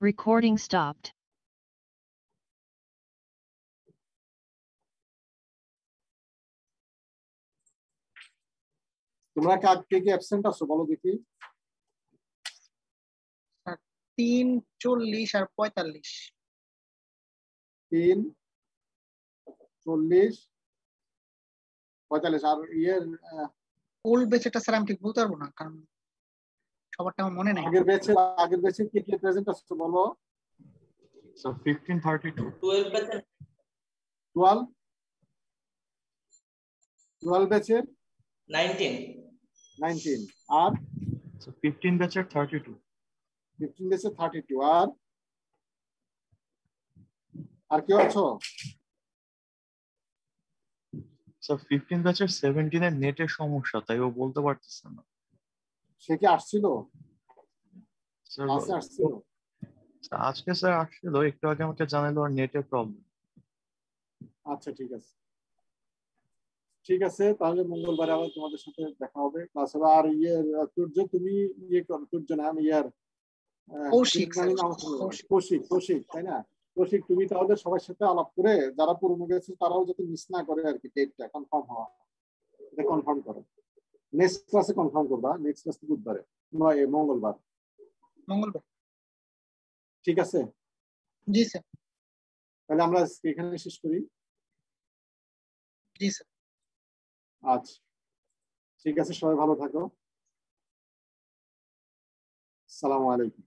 Recording stopped. তোমরা কে কে অ্যাবসেন্ট আছো বলো দেখি? 3:40 আর 45। 3:40 45 আর ইয়ের ওল্ড ব্যাচেরটা স্যার আমি ঠিক বলতে পারবো না, কারণ সবারটা আমার মনে নাই। আগের ব্যাচের কি কি প্রেজেন্ট আছে বলো? So 1532. 12 ব্যাচের 19 আর So 15 batcher 32. 15 ব্যাচের 32 আর কি আছো? So 15 batcher 17 এর নেটের সমস্যা, তাই ও বলতে পারতেছে না। সে কি আসছিল? ক্লাসে আসছিল? আজকে স্যার আসছিল, একটু আগে আমাকে জানালো ওর নেটের প্রবলেম। আচ্ছা ঠিক আছে তাহলে মঙ্গলবার আবার তোমাদের সাথে দেখা হবে ক্লাস হবে। আর সূর্য তুমি করো, সূর্য না আমি কৌশিক, কৌশিক তাই না? কৌশিক তুমি তাহলে সবার সাথে আলাপ করে যারা পুরনো গেছে তারাও যাতে মিস না করে আর কি, ডেটটা কনফার্ম হওয়া, এটা কনফার্ম করো। নেক্সট ক্লাসে কনফার্ম করবা, নেক্সট ক্লাস বুধবারে মঙ্গলবার। ঠিক আছে? জি স্যার। তাহলে আমরা এখানে শেষ করি। জি স্যার। আচ্ছা ঠিক আছে, সবাই ভালো থাকো। আসসালামু আলাইকুম।